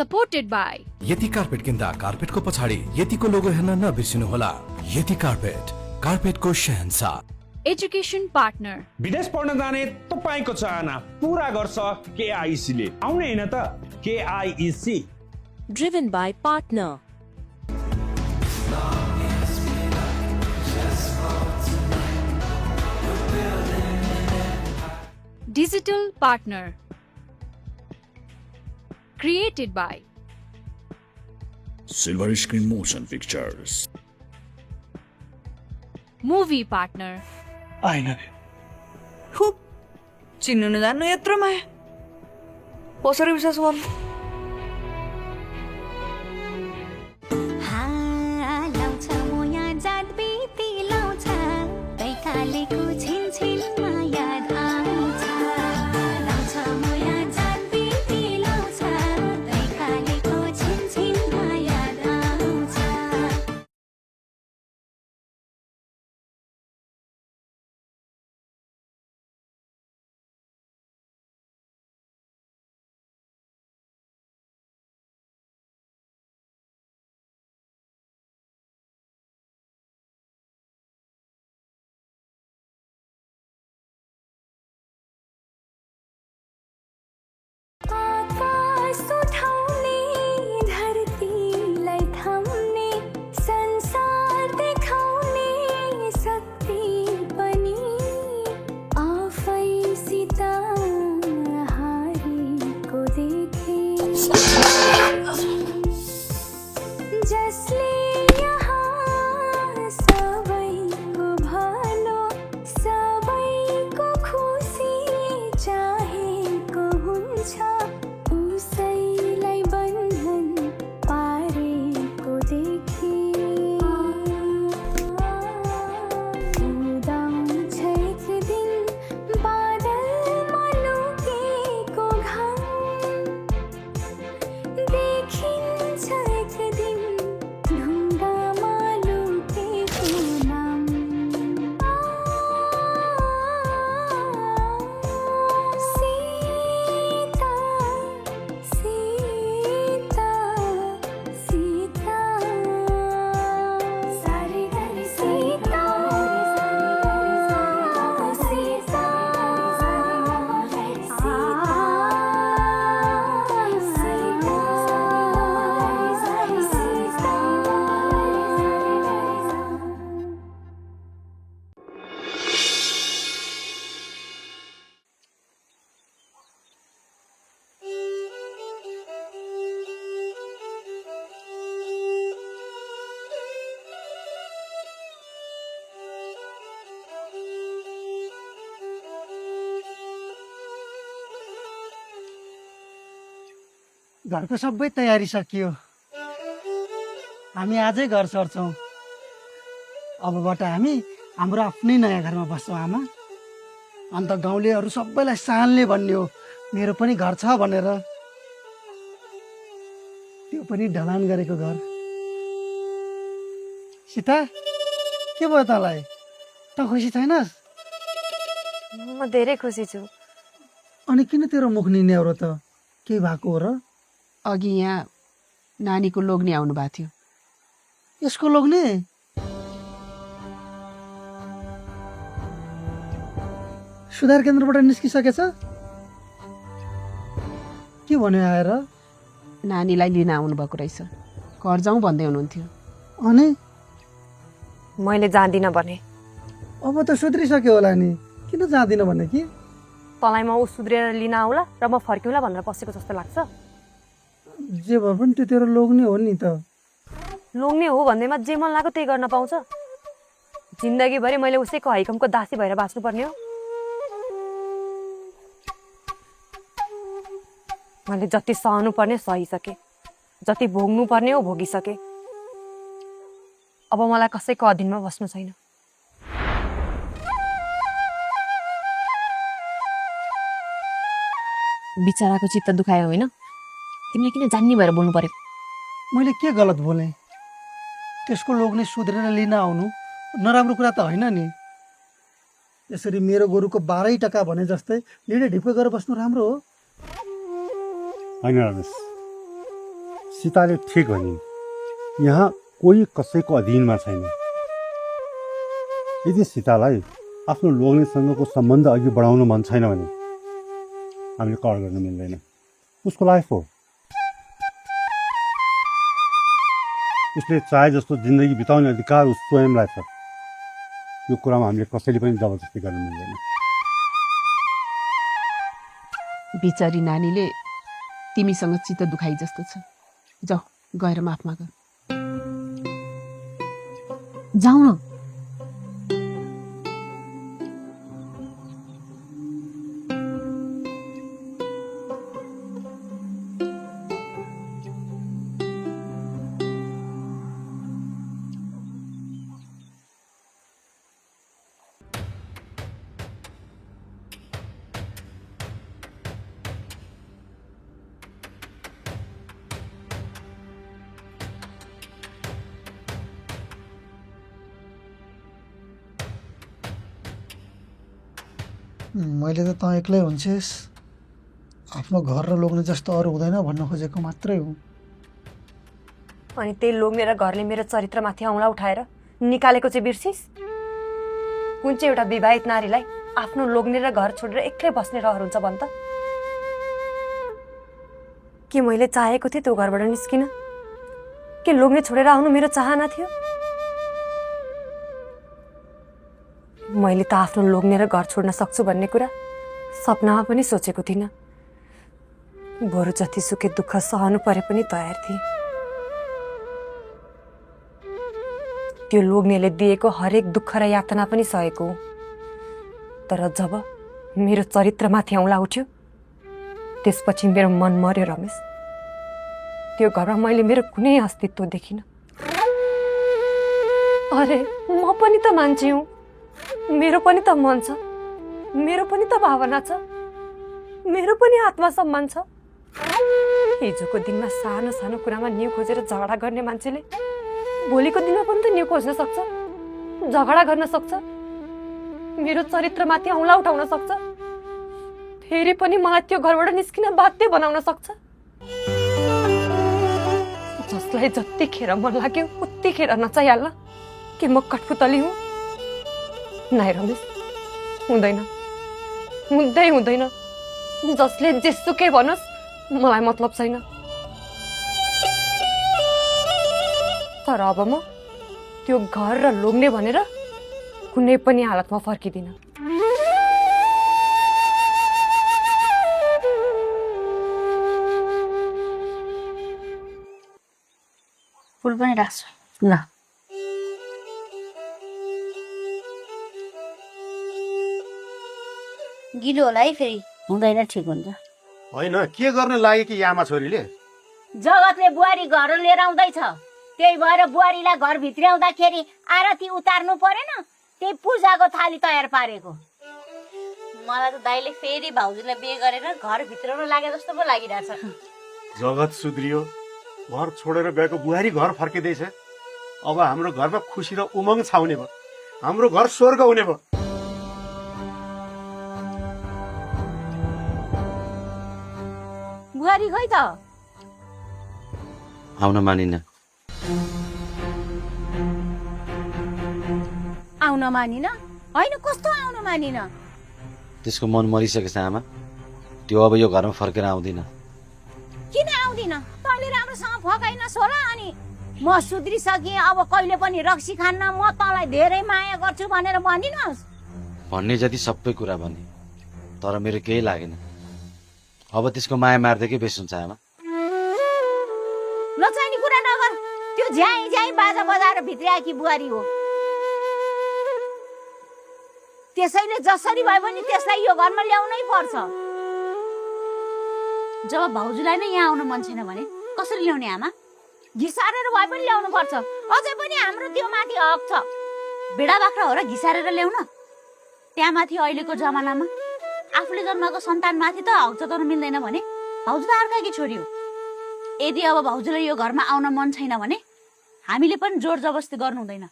Supported by यति carpet किन्दा कार्पेटको पछाडि यतिको लोगो हेर्न नबिर्सिनुहोला। यति कार्पेट, कार्पेटको शहंशाह। Education Partner विदेश पढ्न जाने तपाईको चाहना पूरा गर्छ KIEC ले। आउने हैन त KIEC। Driven by Partner. Digital Partner created by Silver Screen Motion Pictures. Movie Partner आइन खुब चिन्नु नजान्नु यत्रो माया कसरी विश्वास गर्नु घरको सबै तयारी सकियो हामी आजै घर सर्छौं अबबाट हामी हाम्रो आफ्नै नयाँ घरमा बस्छौं आमा अन्त गाउँलेहरू सबैलाई सानले भन्ने हो मेरो पनि घर छ भनेर त्यो पनि ढलान गरेको घर सीता के भयो तँलाई त खुसी छैनस् म धेरै खुसी छु अनि किन तेरो मुख निन्याउरो त के भएको हो र अघि यहाँ नानीको लोग्ने आउनु भएको थियो यसको लोग्ने सुधार केन्द्रबाट निस्किसकेछ के भन्यो आएर नानीलाई लिन आउनु भएको रहेछ घर जाउँ भन्दै हुनुहुन्थ्यो अनि मैले जान्दिनँ भने अब त सुध्रिसक्यो होला नि किन जाँदिन भने कि तँलाई म ऊ सुध्रेर लिन आउला र म फर्किउँला भनेर बसेको जस्तो लाग्छ जे भए पनि त्यो तेरो लोग्ने हो नि त लोग्ने हो भन्दैमा जे मन लाग्यो त्यही गर्न पाउँछ जिन्दगीभरि मैले उसैको हैकमको दासी भएर बाँच्नुपर्ने हो मैले जति सहनु पर्ने सहिसके जति भोग्नु पर्ने हो भोगिसके अब मलाई कसैको अधीनमा बस्नु छैन बिचराको चित्त दुखायो होइन तिमीले किन जान्ने भएर बोल्नु पर्यो मैले के गलत बोले त्यसको लोग्ने सुध्रेर लिन आउनु नराम्रो कुरा त होइन नि यसरी मेरो गोरुको 12 टका भने जस्तै लिडे ढिप्को गरेर बस्नु राम्रो हो हैन रमेश सीताले ठिक भनिन्, यहाँ कोही कसैको अधीनमा छैन। यदि सीतालाई आफ्नो लोग्नेसँगको सम्बन्ध अघि बढाउनु मन छैन भने हामीले कर गर्न मिल्दैन। उसको लाइफ हो, उसले चाहे जस्तो जिन्दगी बिताउने अधिकार उस स्वयंलाई छ। यो कुरामा हामीले कसैले पनि जबरजस्ती गर्न मिल्दैन। बिचारी नानीले तिमीसँग चित्त दुखाइ जस्तो छ। जाऊ गएर माफ माग। जाऊ न। मैले त तँ एक्लै हुन्छेस्, आफ्नो घर र लोग्ने जस्तो अरू हुँदैन भन्न खोजेको मात्रै हो। अनि त्यही लोग्ने र घरले मेरो चरित्रमाथि औँला उठाएर निकालेको चाहिँ बिर्सिस? कुन चाहिँ एउटा विवाहित नारीलाई आफ्नो लोग्ने र घर छोडेर एक्लै बस्ने रहर हुन्छ भन् त? के मैले चाहेको थिएँ त्यो घरबाट निस्किन? के लोग्ने छोडेर आउनु मेरो चाहना थियो? मैले त आफ्नो लोग्ने र घर छोड्न सक्छु भन्ने कुरा सपनामा पनि सोचेको थिइनँ। बरु जतिसुकै दुःख सहनु परे पनि तयार थिएँ। त्यो लोग्नेले दिएको हरेक दुःख र यातना पनि सहेको हो। तर जब मेरो चरित्रमाथि औँला उठ्यो त्यसपछि मेरो मन मर्यो रमेश। त्यो घरमा मैले मेरो कुनै अस्तित्व देखिनँ। अरे म पनि त मान्छे हुँ, मेरो पनि त मन छ, मेरो पनि त भावना छ, मेरो पनि आत्मसम्मान छ। हिजोको दिनमा सानो सानो कुरामा न्यु खोजेर झगडा गर्ने मान्छेले भोलिको दिनमा पनि त न्यु खोज्न सक्छ, झगडा गर्न सक्छ, मेरो चरित्रमाथि औँला उठाउन सक्छ, फेरि पनि मलाई त्यो घरबाट निस्किन बाध्य बनाउन सक्छ। जसलाई जतिखेर मन लाग्यो उतिखेर नचाहिहाल्न के म कठपुतली हुँ? नाइ रमेश, हुँदैन, हुँदै हुँदैन। जसले जेसुकै भनोस् मलाई मतलब छैन। तर अब म त्यो घर र लोग्ने भनेर कुनै पनि हालतमा फर्किदिनँ। फुल पनि राख्छु ल। गिलो होला है, फेरि हुँदैन, ठिक हुन्छ। होइन, के गर्न लाग्यो कि यामा छोरीले? जगतले बुहारी घर लिएर आउँदैछ, त्यही भएर बुहारीलाई घर भित्र्याउँदाखेरि आरती उतार्नु परेन, त्यही पूजाको थाली तयार पारेको। मलाई त दाइले फेरि भाउजूलाई बिहे गरेर घर भित्राउन लागे जस्तो पो लागिरहेछ। जगत सुध्रियो, घर छोडेर गएको बुहारी घर फर्किँदैछ। अब हाम्रो घरमा खुसी र उमङ्ग छाउने भयो, हाम्रो घर स्वर्ग हुने भयो। बुहारी खै त? आउन मानिन। आउन मानिन? होइन, कस्तो आउन मानिन? त्यसको मन मरिसकेछ आमा, त्यो अब यो घरमा फर्केर आउँदिन। किन आउँदिन? तैँले राम्रोसँग फकाइनस् होला। अनि म सुध्रिसकेँ, अब कहिले पनि रक्सी खान्न, म तँलाई धेरै माया गर्छु भनेर भनिनस्। भन्ने जति सबै कुरा भने, तर मेरो केही लागेन। अब त्यसको माया मार्दै के बेस हुन्छ आमा? नचाहिने कुरा नगर। त्यो झ्याइ झ्याइ बाजा बजाएर भित्र्याएकी बुहारी हो। त्यसैले जसरी भए पनि त्यसलाई यो घरमा ल्याउनै पर्छ। जब भाउजूलाई नै यहाँ आउन मन छैन भने कसरी ल्याउने आमा? घिसारेर भए पनि ल्याउनु पर्छ। अझै पनि हाम्रो त्यो माथि हक छ। बेडा बाख्रा हो र घिसारेर ल्याउन? त्यहाँ माथि अहिलेको जमानामा आफूले जन्माएको सन्तानमाथि त हक जताउन मिल्दैन भने भाउजू त अर्काकी छोरी हो। यदि अब भाउजूलाई यो घरमा आउन मन छैन भने हामीले पनि जोर जबरजस्ती गर्नु हुँदैन।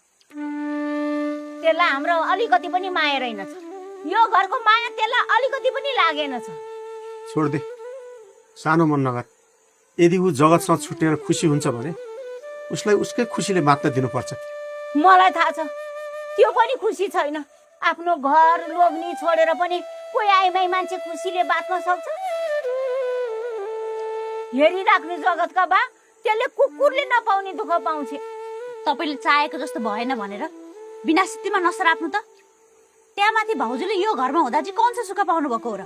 त्यसलाई हाम्रो अलिकति पनि माया रहेनछ। यो घरको माया त्यसलाई अलिकति पनि लागेन छ। छोड दे, सानो मन नगर। यदि ऊ जगतसँग छुट्टिएर खुसी हुन्छ भने उसलाई उसकै खुसीले मात्र दिनुपर्छ। मलाई थाहा छ त्यो पनि खुसी छैन। आफ्नो घर लोग्नी छोडेर पनि कोही आइमाई मान्छे खुसीले बाँच्न सक्छ? हेरिराख्ने जगतका बा त्यसले कुकुरले नपाउने दुःख पाउँछ। तपाईँले चाहेको जस्तो भएन भनेर बिना सित्तीमा नसराप्नु त। त्यहाँमाथि भाउजूले यो घरमा हुँदा चाहिँ कौन सा सुख पाउनु भएको हो र?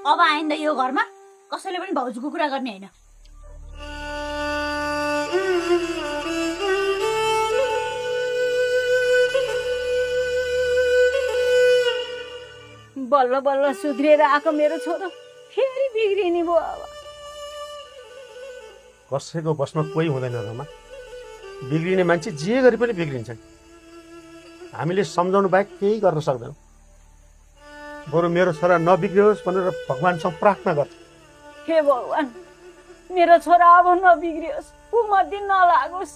अब आइन्दा यो घरमा कसैले पनि भाउजूको कुरा गर्ने होइन। बल्ल बल्ल सुध्रिएर आएको मेरो छोरो फेरि बिग्रिने भयो। अब कसैको बसमा कोही हुँदैन रमा। बिग्रिने मान्छे जे गरे पनि बिग्रिन्छ। हामीले सम्झाउनु बाहेक केही गर्न सक्दैनौँ। बरु मेरो छोरा नबिग्रियोस् भनेर भगवानसँग प्रार्थना गर्छ। हे भगवान, मेरो छोरा अब नबिग्रियोस्, ऊ मध्ये नलागोस्।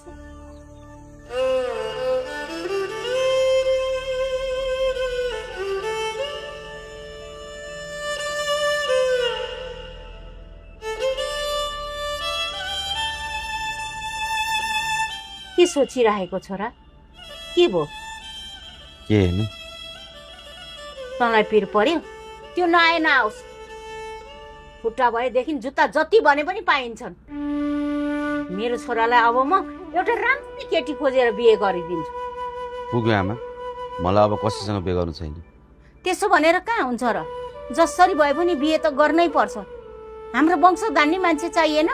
के सोचिरहेको छोरा? के भयो? के होइन, तँलाई पिर पर्यो? त्यो नआए नआओस्। खुट्टा भएदेखि जुत्ता जति भने पनि पाइन्छन्। मेरो छोरालाई अब म एउटा राम्रो केटी खोजेर बिहे गरिदिन्छु। पुग्यो आमा, मलाई अब कसैसँग बिहे गर्नु छैन। त्यसो भनेर कहाँ हुन्छ र? जसरी भए पनि बिहे त गर्नै पर्छ। हाम्रो वंश धान्ने मान्छे चाहिएन?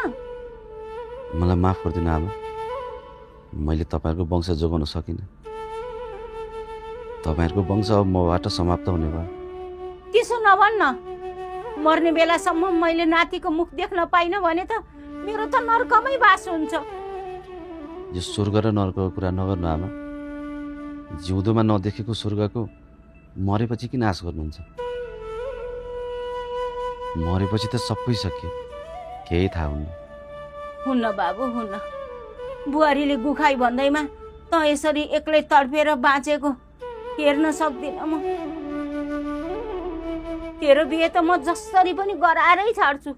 मलाई माफ गरिदिनु आमा, मैले तपाईँहरूको वंश जोगाउन सकिनँ। तपाईँहरूको वंश अब मबाट समाप्त हुने भयो। त्यसो नभन्न। मर्ने बेलासम्म मैले नातिको मुख देख्न पाइनँ भने त मेरो त नर्कमै बास हुन्छ। यो स्वर्ग र नर्कको कुरा नगर्नु आमा। जिउँदोमा नदेखेको स्वर्गको मरेपछि किन आश गर्नुहुन्छ? मरेपछि त सबै सकियो, केही थाहा हुन्न। हुन्न बाबु, हुन्न। बुहारीले गुखाई भन्दैमा त यसरी एक्लै तडपेर बाँचेको हेर्न सक्दिनँ म। तेरो बिहे त म जसरी पनि गराएरै छाड्छु।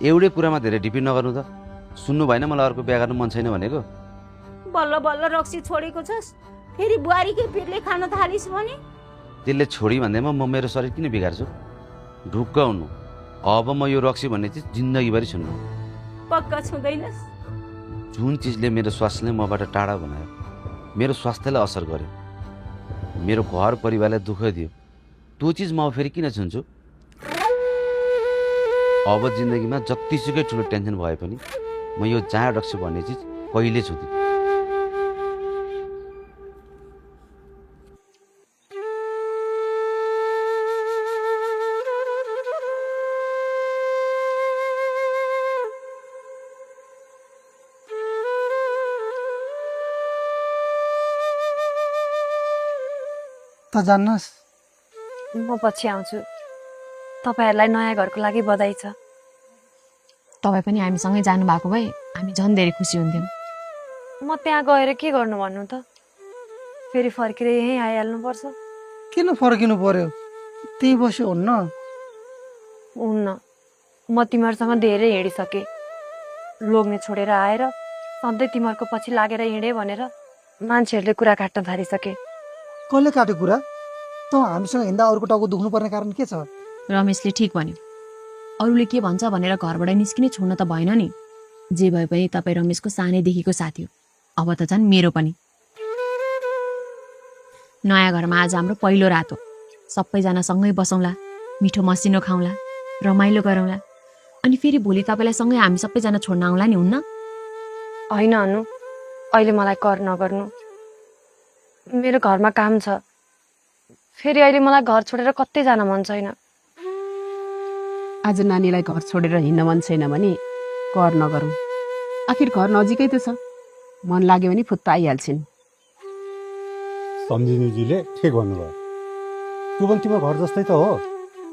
एउटै कुरामा धेरै डिपेन्ड नगर्नु त। सुन्नु भएन मलाई अर्को बिहा गर्नु मन छैन भनेको? बल्ल बल्ल रक्सी छोडेको छस्, फेरि बुहारीकै पिरले खान थालिस् भने? त्यसले छोडी भन्दैमा म मेरो शरीर किन बिगार्छु? ढुक्क हुनु। अब म यो रक्सी भन्ने चिज जिन्दगीभरि छुन्नु। पक्का छुँदैनस्? जुन चिजले मेरो स्वास्थ्यले मबाट टाढा बनायो, मेरो स्वास्थ्यलाई असर गर्यो, मेरो घर परिवारलाई दुःख दियो, त्यो चिज म फेरि किन छुन्छु? अब जिन्दगीमा जतिसुकै ठुलो टेन्सन भए पनि म यो चाया रक्सी भन्ने चिज कहिले छुँदिनँ। त जान्नुहोस्, म पछि आउँछु। तपाईँहरूलाई नयाँ घरको लागि बधाई छ। तपाईँ पनि हामीसँगै जानुभएको भए हामी झन् धेरै खुसी हुन्थ्यौँ। म त्यहाँ गएर के गर्नु भन्नु त? फेरि फर्केर यहीँ आइहाल्नुपर्छ? किन फर्किनु पर्यो? त्यहीँ बस्यो हुन्न? हुन्न, म तिमीहरूसँग धेरै हिँडिसकेँ। लोग्ने छोडेर आएर सधैँ तिमीहरूको पछि लागेर हिँडेँ भनेर मान्छेहरूले कुरा काट्न थालिसके। कसले काट्यो कुरा? त हामीसँग हिँड्दा अरूको टाउको दुख्नु पर्ने कारण के छ? रमेशले ठिक भन्यो। अरूले के भन्छ भनेर घरबाट निस्किने छोड्न त भएन नि। जे भए पनि तपाईँ रमेशको सानैदेखिको साथी हो, अब त झन् मेरो पनि। नयाँ घरमा आज हाम्रो पहिलो रात हो। सबैजना सँगै बसौँला, मिठो मसिनो खाउँला, रमाइलो गरौँला, अनि फेरि भोलि तपाईँलाई सँगै हामी सबैजना छोड्न आउँला नि, हुन्न? होइन अनु, अहिले मलाई कर नगर्नु। मेरो घरमा काम छ। फेरि अहिले मलाई घर छोडेर कतै जान मन छैन। आज नानीलाई घर छोडेर हिँड्न मन छैन भने कर नगरौँ। आखिर घर नजिकै त छ, मन लाग्यो भने फुत्त आइहाल्छिन्। सम्झिनुजीले ठिक भन्नुभयो। त्यो पनि तिम्रो घर जस्तै त हो।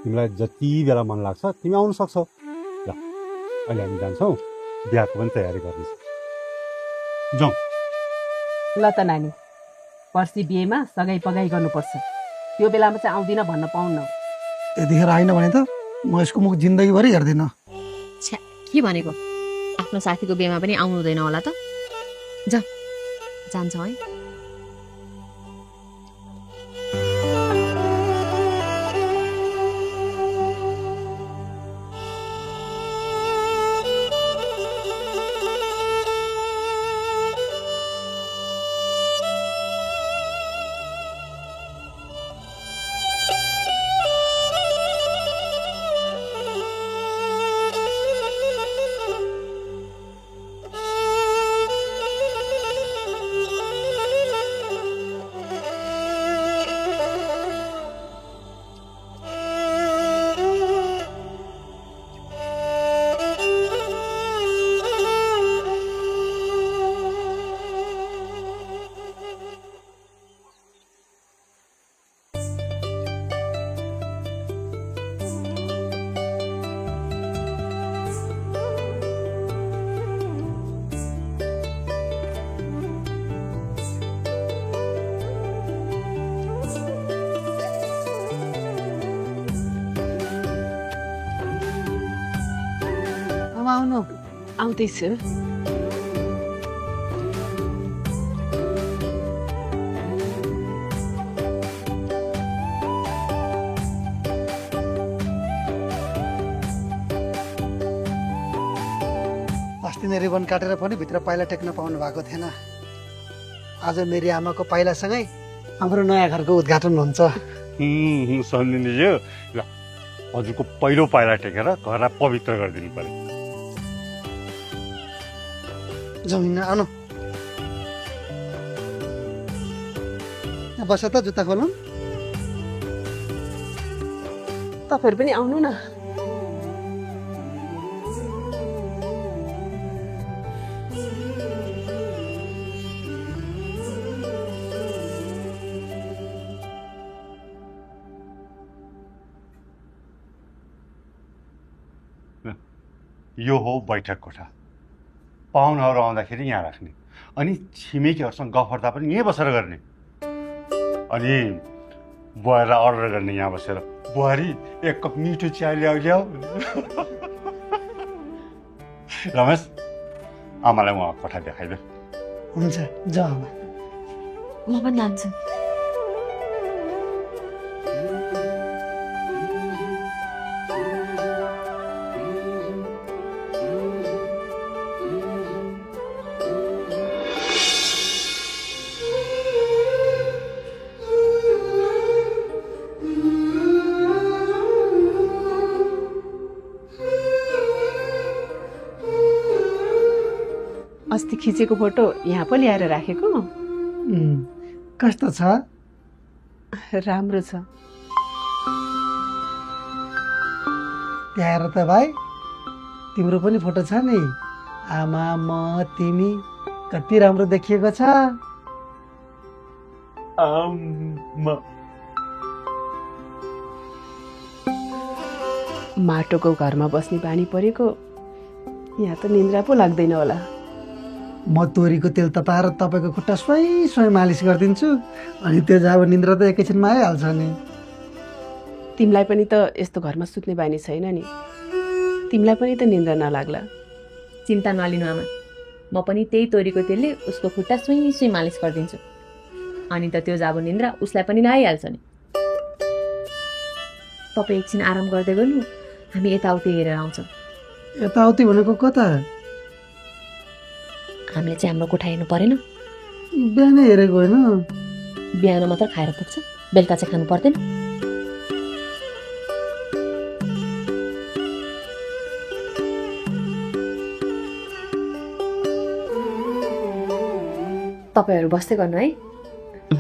तिमीलाई जति बेला मन लाग्छ तिमी आउनु सक्छौ। ल अहिले हामी जान्छौँ, बिहाको पनि तयारी गर्दैछ। जाउँ। ल त नानी, पर्सि बिहेमा सगाई पगाई गर्नुपर्छ। त्यो बेलामा चाहिँ आउँदिनँ भन्न पाउन्न। यतिखेर आइन भने त म यसको मुख जिन्दगीभरि हेर्दिनँ। छ्या, के भनेको? आफ्नो साथीको बिहेमा पनि आउनु हुँदैन होला त जान्छौँ है आउनु आउँदैछु अस्ति नै रिबन काटेर पनि भित्र पाइला टेक्न पाउनु भएको थिएन आज मेरी आमाको पाइलासँगै हाम्रो नयाँ घरको उद्घाटन हुन्छ सम्झिनुहुन्थ्यो ल हजुरको पहिलो पाइला टेकेर घरलाई पवित्र गरिदिनु पर्यो जमिन आउनु बस त जुत्ता खोलौँ तपाईहरु पनि आउनु न यो हो बैठक कोठा पाहुनाहरू आउँदाखेरि यहाँ राख्ने अनि छिमेकीहरूसँग गफ गर्दा पनि यहीँ बसेर गर्ने अनि बुहारीलाई अर्डर गर्ने यहाँ बसेर बुहारी एक कप मिठो चिया ल्याऊ रमेश आमालाई उहाँ कोठा देखाइदियो हुन्छ जाऊ आमा म पनि जान्छु अस्ति खिचेको फोटो यहाँ पो ल्याएर राखेको कस्तो छ राम्रो छ त्यहाँ त भाइ तिम्रो पनि फोटो छ नि आमा म तिमी कति राम्रो देखिएको छ माटोको घरमा बस्ने बानी परेको यहाँ त निन्द्रा पो लाग्दैन होला म तोरीको तेल तताएर तपाईँको खुट्टा स्वयं स्वयं मालिस गरिदिन्छु अनि त्यो जब निन्द्रा त एकैछिनमा आइहाल्छ नि तिमीलाई पनि त यस्तो घरमा सुत्ने बानी छैन नि तिमीलाई पनि त निन्द्रा नलाग्ला चिन्ता नलिनु आमा म पनि त्यही तोरीको तेलले उसको खुट्टा सुई सुई मालिस गरिदिन्छु अनि त त्यो जाबो निन्द्रा उसलाई पनि आइहाल्छ नि तपाईँ एकछिन आराम गर्दै गर्नु हामी यताउति हेरेर आउँछौँ यताउति भनेको कता हामीले चाहिँ हाम्रो कोठा हेर्नु परेन बिहानै हेरेको होइन बिहान मात्र खाएर पुग्छ बेलुका चाहिँ खानु पर्दैन तपाईँहरू बस्दै गर्नु है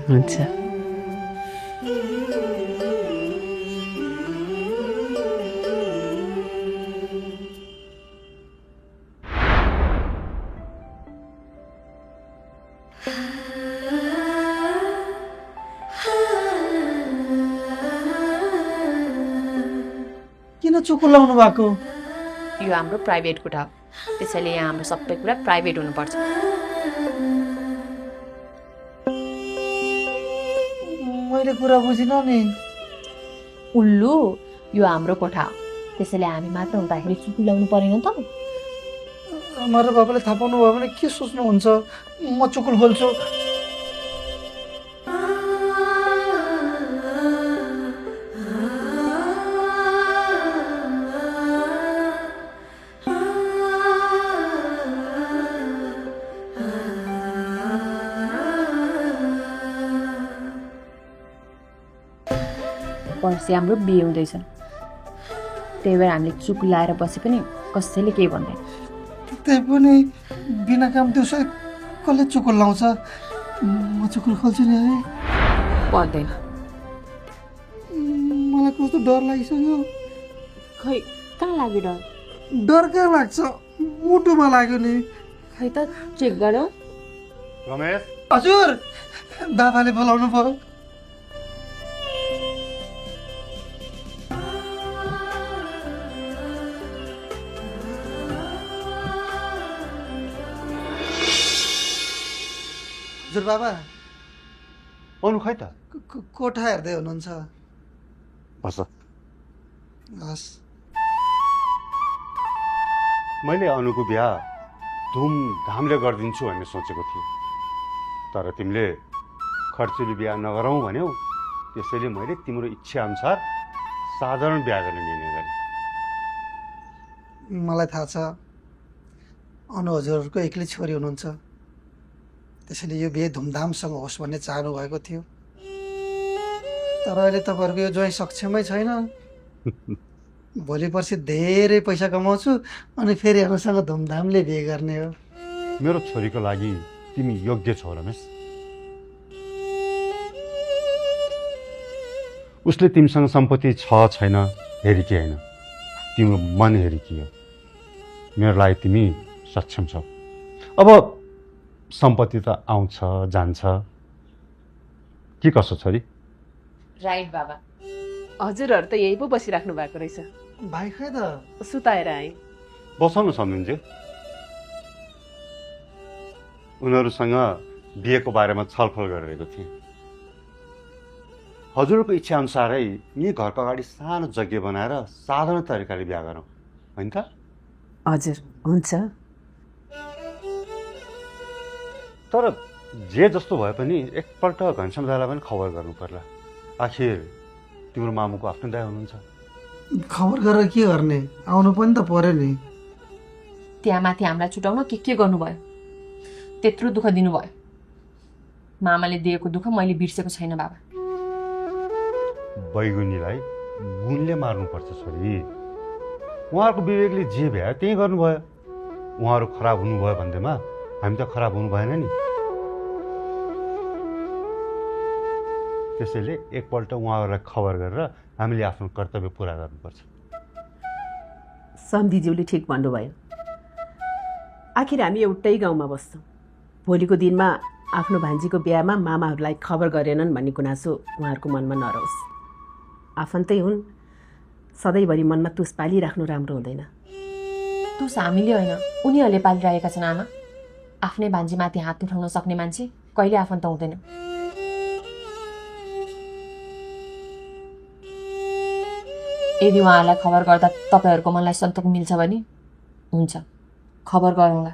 हुन्छ किन चुको लाउनु भएको यो हाम्रो प्राइभेट कोठा हो त्यसैले यहाँ हाम्रो सबै कुरा प्राइभेट हुनुपर्छ मैले कुरा बुझिनँ नि उल्लु यो हाम्रो कोठा हो त्यसैले हामी मात्र हुँदाखेरि चुकी लाउनु परेन त आमा र बाबाले थाहा पाउनु भयो भने के सोच्नुहुन्छ? म चुकुल खोल्छु। पर्सि हाम्रो बिहे हुँदैछ, त्यही भएर हामीले चुक लाएर बसे पनि कसैले केही भन्दैन। त्यही पनि बिना काम दिउँसो कसले चुकुल लाउँछ? म चुकुल खोल्छु नि है। पर्दैन। मलाई कस्तो डर लागिसक्यो। खै कहाँ लाग्यो डर? डर कहाँ लाग्छ, मुटुमा लाग्यो नि। खै त चेक गरौँ। रमेश, हजुर, बाबाले बोलाउनु भयो। हजुर बाबा। अनु खै त? कोठा हेर्दै हुनुहुन्छ? बस। हस्। मैले अनुको बिहा धुमधामले गरिदिन्छु भन्ने सोचेको थिएँ, तर तिमीले खर्चुली बिहा नगरौँ भन्यौ, त्यसैले मैले तिम्रो इच्छा अनुसार साधारण बिहा गर्ने निर्णय गरेँ। मलाई थाहा छ अनु हजुरहरूको एक्लै छोरी हुनुहुन्छ, त्यसैले यो बिहे धुमधामसँग होस् भन्ने चाहनु भएको थियो। तर अहिले तपाईँहरूको यो ज्वाइँ सक्षमै छैन। भोलि पर्सि धेरै पैसा कमाउँछु अनि फेरि अनुसँग धुमधामले बिहे गर्ने हो। मेरो छोरीको लागि तिमी योग्य छौ रमेश। उसले तिमीसँग सम्पत्ति छ छैन हेरेकी होइन, तिम्रो मन हेरेकी हो। मेरो लागि तिमी सक्षम छौ। अब सम्पत्ति त आउँछ जान्छ, के कसो छोरी? राइट बाबा, हजुरहरू त यही पो बसिराख्नु भएको रहेछ। भाइ खै त? सुताएर आएँ। बसाउनु सम्झिन्छु। उनीहरूसँग बिहेको बारेमा छलफल गरिरहेको थिएँ। हजुरको इच्छा अनुसारै यी घरको अगाडि सानो जग्गा बनाएर साधारण तरिकाले बिहा गरौँ, होइन त? हजुर, हुन्छ। तर जे जस्तो भए पनि एकपल्ट घनश्याम दाइलाई पनि खबर गर्नु पर्ला। आखिर तिम्रो मामुको आफ्नो दाइ हुनुहुन्छ। खबर गरेर के गर्ने? आउनु पनि त पर्यो नि। त्यहाँ माथि हामीलाई छुटाउन के गर्नुभयो? त्यत्रो दुःख दिनुभयो। मामाले दिएको दुःख मैले बिर्सेको छैन बाबा। बैगुनीलाई गुणले मार्नुपर्छ छोरी। उहाँहरूको विवेकले जे भ्यायो त्यही गर्नुभयो। उहाँहरू खराब हुनुभयो भन्दैमा हामी त खराब हुनु भएन नि। त्यसैले एकपल्ट उहाँहरूलाई खबर गरेर हामीले आफ्नो कर्तव्य पुरा गर्नुपर्छ। सम्धिज्यूले ठिक भन्नुभयो। आखिर हामी एउटै गाउँमा बस्छौँ। भोलिको दिनमा आफ्नो भान्जीको बिहामा मामाहरूलाई खबर गरेनन् भन्ने गुनासो उहाँहरूको मनमा नरहोस्। आफन्तै हुन्, सधैँभरि मनमा तुस पालिराख्नु राम्रो हुँदैन। तुस हामीले होइन, उनीहरूले पालिरहेका छन् आमा। आफ्नै भान्जीमाथि हात उठाउन सक्ने मान्छे कहिले आफन्त हुँदैन। यदि उहाँहरूलाई खबर गर्दा तपाईँहरूको मनलाई सन्तोक मिल्छ भने हुन्छ, खबर गरौँला।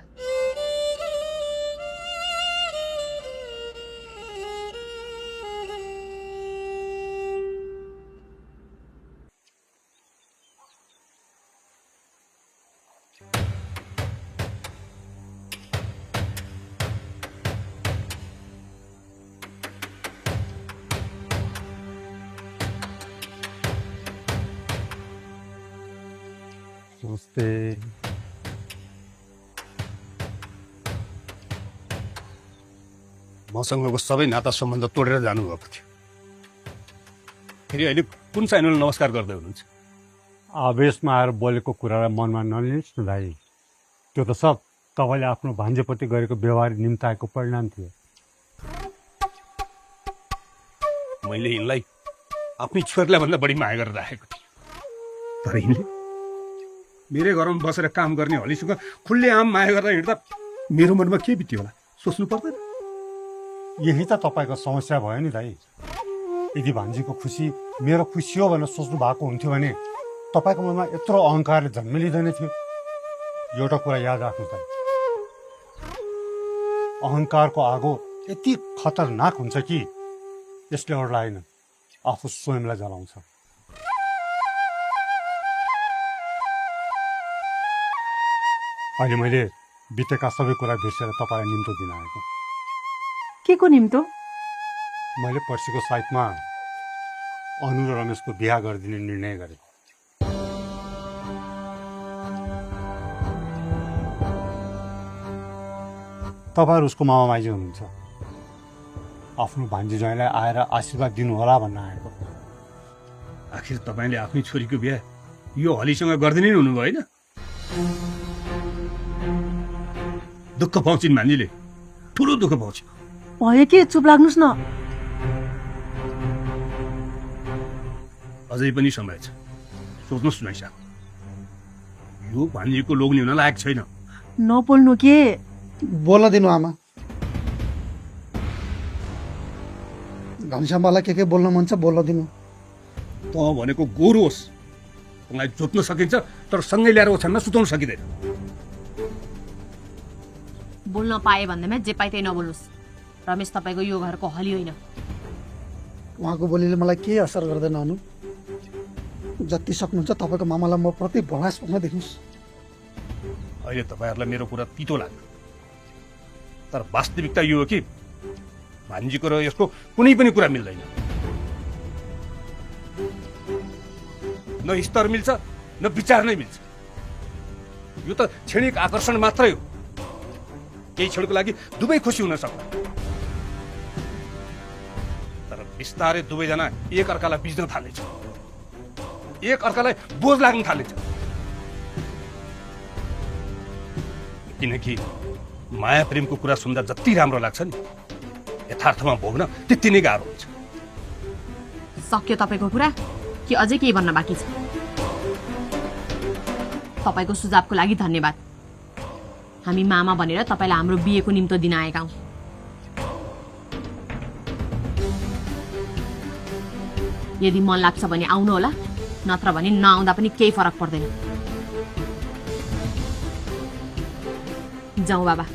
नमस्ते। मसँगको सबै नाता सम्बन्ध तोडेर जानुभएको थियो, फेरि अहिले कुन साइनले नमस्कार गर्दै हुनुहुन्छ? आवेशमा आएर बोलेको कुरालाई मनमा नलिनुहोस् न दाइ। त्यो त सब तपाईँले आफ्नो भान्जेप्रति गरेको व्यवहार निम्ताएको परिणाम थियो। मैले यिनलाई आफ्नै छोरीलाई भन्दा बढी माया गरेर राखेको थिएँ, तर यिनले मेरै घरमा बसेर काम गर्ने हलीसँग खुल्ले आम माया गरेर हिँड्दा मेरो मनमा के बित्यो होला सोच्नु पर्दैन? यही त तपाईँको समस्या भयो नि दाइ। यदि भान्जीको खुसी मेरो खुसी हो भनेर सोच्नु भएको हुन्थ्यो भने तपाईँको मनमा यत्रो अहङ्कारले जन्म लिँदैन थियो। एउटा कुरा याद राख्नु त, अहङ्कारको आगो यति खतरनाक हुन्छ कि यसले अरूलाई होइन आफू स्वयंलाई जलाउँछ। अहिले मैले बितेका सबै कुरा बिर्सेर तपाईँलाई निम्तो दिन आएको। के को निम्तो? मैले पर्सिको साइटमा अनु र रमेशको बिहा गरिदिने निर्णय गरेँ। तपाईँहरू उसको मामा माइजी हुनुहुन्छ। आफ्नो भान्जी ज्वाइँलाई आएर आशीर्वाद दिनुहोला भन्न आएको। आखिर तपाईँले आफ्नै छोरीको बिहा यो हलीसँग गरिदिनै हुनुभयो होइन? दुःख पाउँछिन् भान्जीले, ठुलो दुःख पाउँछ। भयो के, चुप लाग्नुहोस् न। अझै पनि समय छ, सोच्नुहोस् न साहब। यो भान्जीको लोग्ने हुन लायक छैन। नबोल्नु के? बोल्न दिनु आमा। घनश्यामलाई के बोल्न मन छ बोल्न दिनु। त भनेको गोरु होस्, तँलाई जोत्न सकिन्छ तर सँगै ल्याएर ओछ्यानमा सुताउन सकिँदैन। बोल्न पाए भन्दैमा जे पाए त्यही नबोल्नुहोस्। रमेश तपाईँको यो घरको हली होइन। उहाँको बोलीले मलाई केही असर गर्दैन अनु। जति सक्नुहुन्छ तपाईँको मामालाई म प्रति भलास भन्न दिनुहोस्। अहिले तपाईँहरूलाई मेरो कुरा तितो लाग्यो, तर वास्तविकता यो हो कि भान्जीको र यसको कुनै पनि कुरा मिल्दैन। न स्तर मिल्छ न विचार नै मिल्छ। यो त क्षणिक आकर्षण मात्रै हो। केही क्षणको लागि दुवै खुसी हुन सक्छ, तर बिस्तारै दुवैजना एक अर्कालाई बिज्न थाल्नेछ, एक अर्कालाई बोझ लाग्न थाल्नेछ। किनकि माया प्रेमको कुरा सुन्दा जति राम्रो लाग्छ नि, यथार्थमा भोग्न त्यति नै गाह्रो हुन्छ। सक्यो तपाईँको कुरा कि अझै केही भन्न बाँकी छ? तपाईँको सुझावको लागि धन्यवाद। हामी मामा भनेर तपाईँलाई हाम्रो बिहेको निम्तो दिन आएका हौँ। यदि मन लाग्छ भने आउनु होला, नत्र भने नआउँदा पनि केही फरक पर्दैन। जाउँ बाबा।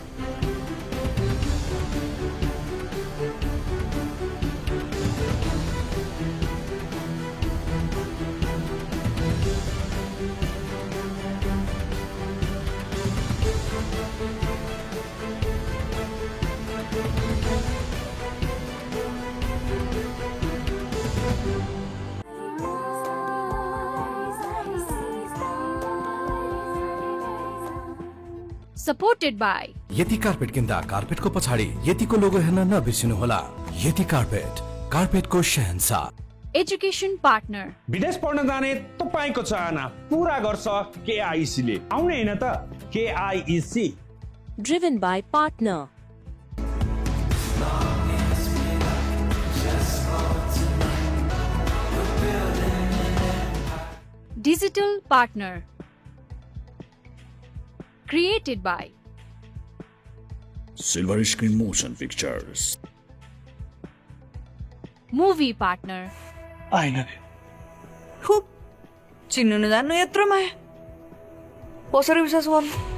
Supported by यति कार्पेट किन्दा कार्पेटको पछाडि यतिको लोगो हेर्न नबिर्सिनुहोला। यति कार्पेट, कार्पेटको शहंशाह। Education Partner. विदेश पढ्न जाने तपाईँको चाहना पूरा गर्छ KIEC ले। आउने हैन त KIEC। Driven by Partner. Digital Partner. Created by Silver Screen Motion Pictures. Movie Partner. आइन रे। खुब चिन्नु नजान्नु यत्रो माया, कसरी विश्वास गर्नु?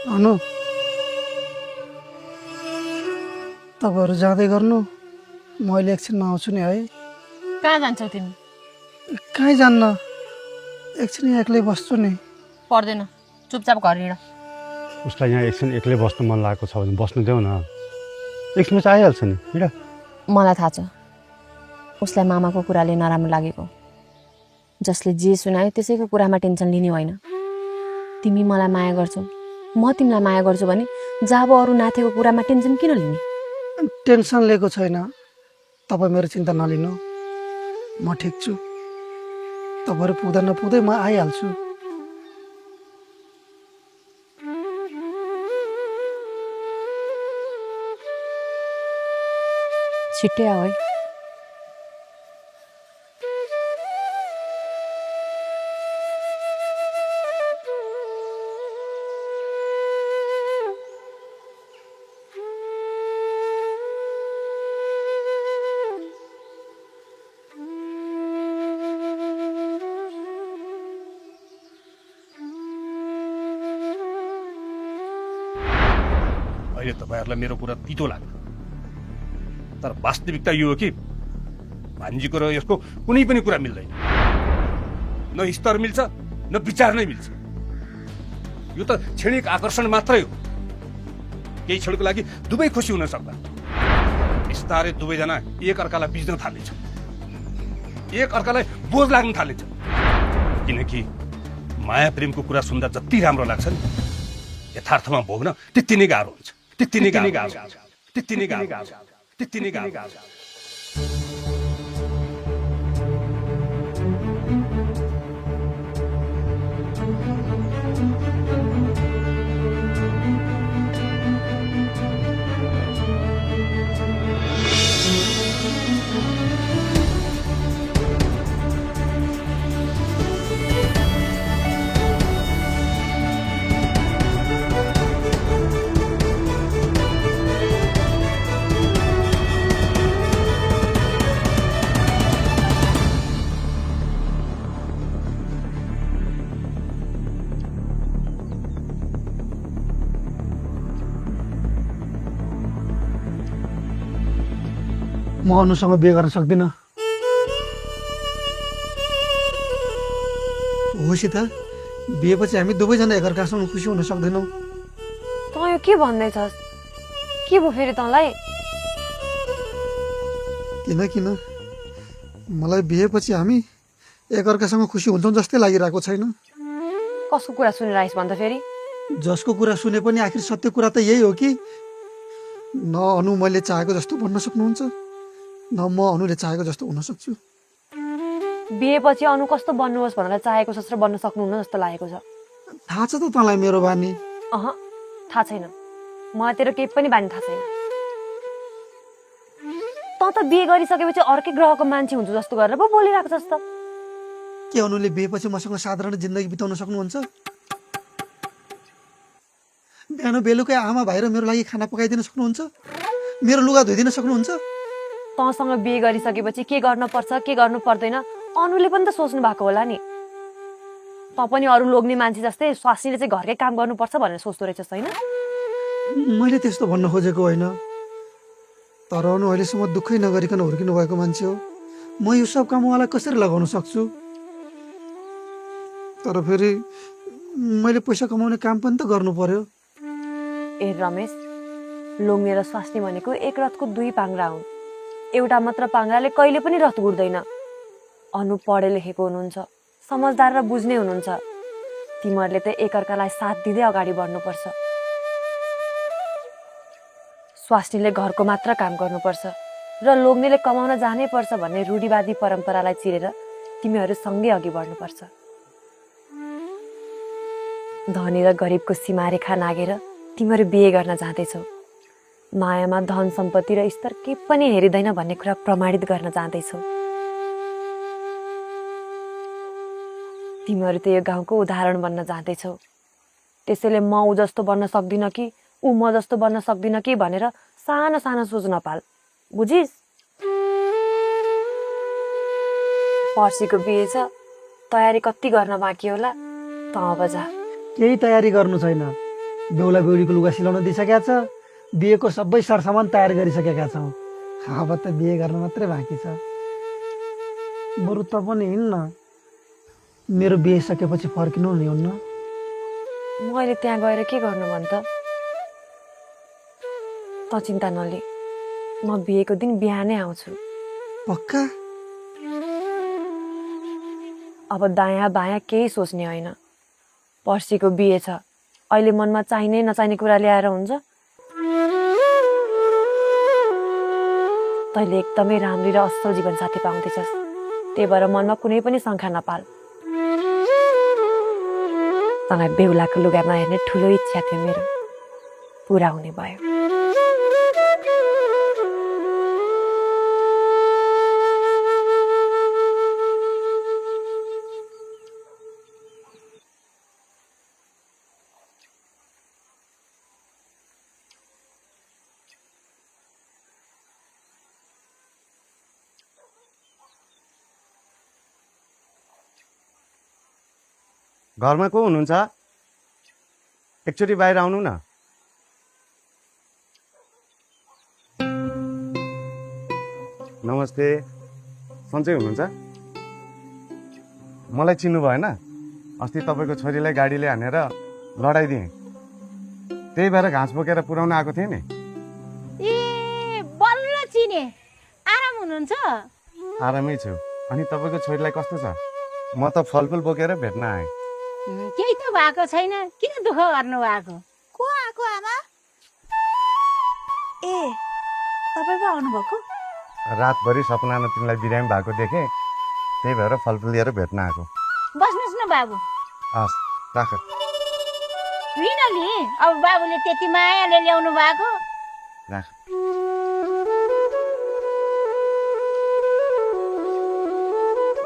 अनु तपाईँहरू जाँदै गर्नु, म अहिले एकछिनमा आउँछु नि है। कहाँ जान्छौ तिमी? कहीँ जान्न, एकछिन यहाँ एक्लै बस्छु नि। पर्दैन, चुपचाप घर हिँड। उसलाई यहाँ एकछिन एक्लै बस्नु मन लागेको छ भने बस्नु देऊ न, एकछिनमा चाहिँ आइहाल्छ नि। हिँड। मलाई थाहा छ उसलाई मामाको कुराले नराम्रो लागेको। जसले जे सुनायो त्यसैको कुरामा टेन्सन लिने होइन। तिमी मलाई माया गर्छौ, म तिमीलाई माया गर्छु भने जब अरू नाथेको कुरामा टेन्सन किन लिने? टेन्सन लिएको छैन, तपाईँ मेरो चिन्ता नलिनु, म ठिक छु। तपाईँहरू पुग्दा नपुग्दै म आइहाल्छु। छिट्टै आऊ है। अहिले तपाईँहरूलाई मेरो कुरा तितो लाग्छ, तर वास्तविकता यो हो कि भान्जीको र यसको कुनै पनि कुरा मिल्दैन। न स्तर मिल्छ न विचार नै मिल्छ। यो त क्षणिक आकर्षण मात्रै हो। केही क्षणको लागि दुवै खुसी हुन सक्दा बिस्तारै दुवैजना एक अर्कालाई बिज्न थाल्नेछ, एक अर्कालाई बोझ लाग्न थाल्नेछ। किनकि माया प्रेमको कुरा सुन्दा जति राम्रो लाग्छ नि, यथार्थमा भोग्न त्यति नै गाह्रो हुन्छ, त्यति नै गाह्रो हुन्छ, त्यति नै गाह्रो हुन्छ, त्यति नै गाह्रो हुन्छ। म अनुसँग बिहे गर्न सक्दिनँ। हो सीता, बिहेपछि हामी दुवैजना एकअर्कासँग खुसी हुन सक्दैनौँ। तँ यो के भन्दैछस्? के भयो फेरि तँलाई? किन मलाई बिहेपछि हामी एकअर्कासँग खुसी हुन्छौँ जस्तै लागिरहेको छैन। कसको कुरा सुनेर आइस भन्दा फेरि? जसको कुरा सुने पनि आखिर सत्य कुरा त यही हो कि न अनु मैले चाहेको जस्तो बन्न सक्नुहुन्छ, न म अनुले चाहेको जस्तो हुन सक्छु। बिहेपछि अनु कस्तो बन्नुहोस् भनेर चाहेको जस्तो बन्न सक्नुहुन्न जस्तो लागेको छ। थाहा छ त तँलाई मेरो बानी? थाहा छैन, मलाई तेरो केही पनि बानी थाहा छैन। तँ त बिहे गरिसकेपछि अर्कै ग्रहको मान्छे हुन्छु जस्तो गरेर पो बोलिरहेको छस् त। के अनुले बिहेपछि मसँग साधारण जिन्दगी बिताउन सक्नुहुन्छ? बिहान बेलुकै आमा भाइ र मेरो लागि खाना पकाइदिन सक्नुहुन्छ? मेरो लुगा धोइदिन सक्नुहुन्छ? तँसँग बिहे गरिसकेपछि के गर्नुपर्छ के गर्नु पर्दैन अनुले पनि त सोच्नु भएको होला नि। तँ पनि अरू लोग्ने मान्छे जस्तै स्वास्नीले चाहिँ घरकै काम गर्नुपर्छ भनेर सोच्दो रहेछस् होइन? मैले त्यस्तो भन्न खोजेको होइन, तर अनु अहिलेसम्म दुःखै नगरिकन हुर्किनु भएको मान्छे हो। म यो सब काम उहाँलाई कसरी लगाउन सक्छु? तर फेरि मैले पैसा कमाउने काम पनि त गर्नु पर्यो। ए रमेश, लोग्ने र स्वास्नी भनेको एक रथको दुई पाङ्रा हुन्। एउटा मात्र पाङ्राले कहिले पनि रथ गुड्दैन। अनु पढे लेखेको हुनुहुन्छ, समझदार र बुझ्ने हुनुहुन्छ। तिमीहरूले त एकअर्कालाई साथ दिँदै अगाडि बढ्नुपर्छ। स्वास्नीले घरको मात्र काम गर्नुपर्छ र लोग्नेले कमाउन जानै पर्छ भन्ने रूढिवादी परम्परालाई चिरेर तिमीहरू सँगै अघि बढ्नुपर्छ। धनी र गरिबको सीमारेखा नागेर तिमीहरू बिहे गर्न जाँदैछौ। मायामा धन सम्पत्ति र स्तर के पनि हेरिँदैन भन्ने कुरा प्रमाणित गर्न जाँदैछौ। तिमीहरू त यो गाउँको उदाहरण बन्न जाँदैछौ। त्यसैले म ऊ जस्तो बन्न सक्दिनँ कि ऊ म जस्तो बन्न सक्दिनँ कि भनेर सानो सानो सोच नपाल, बुझिस्? पर्सीको बिहे छ, तयारी कति गर्न बाँकी होला? त अब जा। केही तयारी गर्नु छैन। बेहुला बेहुलीको लुगा सिलाउन दिइसकेका छ, बिहेको सबै सरसामान तयार गरिसकेका छौँ। अब त बिहे गर्न मात्रै बाँकी छ। बरु त पनि हिँड्न, मेरो बिहे सकेपछि फर्किनु नि हुन्न? मैले त्यहाँ गएर के गर्नु भन् त? त चिन्ता नले, म बिहेको दिन बिहानै आउँछु। पक्का? अब दायाँ बायाँ केही सोच्ने होइन। पर्सीको बिहे छ, अहिले मनमा चाहिने नचाहिने कुरा ल्याएर हुन्छ? तैँले एकदमै राम्री र असल जीवनसाथी पाउँदैछस्, त्यही भएर मनमा कुनै पनि शङ्का नपाल। तँलाई बेहुलाको लुगामा हेर्ने ठुलो इच्छा थियो मेरो, पुरा हुने भयो। घरमा को हुनुहुन्छ? एकचोटि बाहिर आउनु न। नमस्ते, सन्चै हुनुहुन्छ? मलाई चिन्नु भएन? अस्ति तपाईँको छोरीलाई गाडीले हानेर लडाइदिएँ, त्यही भएर घाँस बोकेर पुर्याउन आएको थिएँ नि। ए बल्ल चिने। आराम हुनुहुन्छ? आरामै छु। अनि तपाईँको छोरीलाई कस्तो छ? म त फलफुल बोकेर भेट्न आएँ। केही त भएको छैन, किन दुःख गर्नु भएको? को आएको आमा? ए तपाईँ पो आउनुभएको? रातभरि सपनामा तिमीलाई बिरामी भएको देखेँ, त्यही भएर फलफुल लिएर भेट्न आएको। बस्नुहोस् न बाबु। हस्, राख। लिन नि, अब बाबुले त्यति मायाले ल्याउनु भएको। राख।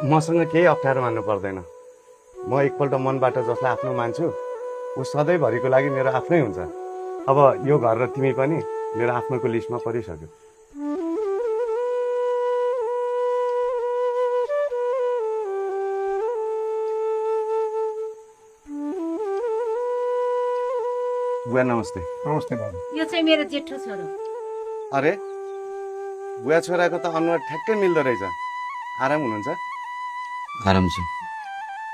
मसँग केही अप्ठ्यारो मान्नु पर्दैन। म एकपल्ट मनबाट जसलाई आफ्नो मान्छु ऊ सधैँभरिको लागि मेरो आफ्नै हुन्छ। अब यो घर र तिमी पनि मेरो आफ्नोको लिस्टमा परिसक्यो। बुवा नमस्ते। नमस्ते बाबु। यो चाहिँ मेरो जेठो छोरो। अरे बुवा छोराको त अनुहार ठ्याक्कै मिल्दो रहेछ। आराम हुनुहुन्छ? आराम छु।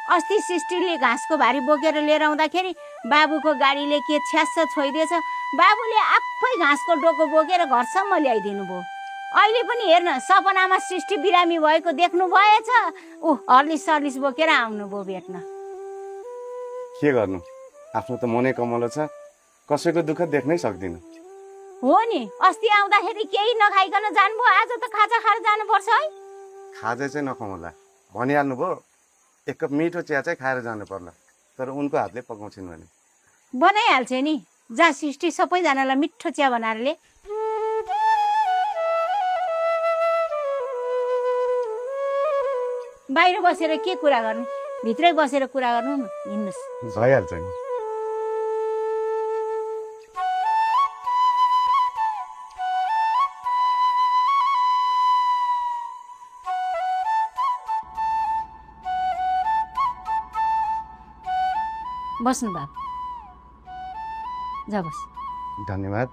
अस्ति सिस्टरले घाँसको भारी बोकेर लिएर आउँदाखेरि बाबुको गाडीले के छ्यास छोइदिएछ। बाबुले आफै घाँसको डोको बोकेर घरसम्म ल्याइदिनु भयो। अहिले पनि हेर्न, सपनामा सृष्टि बिरामी भएको देख्नु भएछ। ऊ हर्लिस सर्लिस बोकेर आउनुभयो भेट्न। के गर्नु, आफ्नो त मनै कमलो छ, कसैको दुःख देख्नै सक्दिनँ। हो नि, अस्ति आउँदाखेरि केही नखाइकन जानुभयो, आज त खाजा खाएर जानुपर्छ है। खाजा चाहिँ नखाउँला भनिहाल्नु भयो। एक कप मिठो चिया चाहिँ खाएर जानु पर्ला, तर उनको हातले पकाउँछिन् भने। बनाइहाल्छ नि, जा सृष्टि सबैजनालाई मिठो चिया बनाएर ले। बाहिर बसेर के कुरा गर्ने, भित्रै बसेर कुरा गर्नु न। हिँड्नुहोस्। भइहाल्छ नि। बस्नु बाबु, जा बस। धन्यवाद।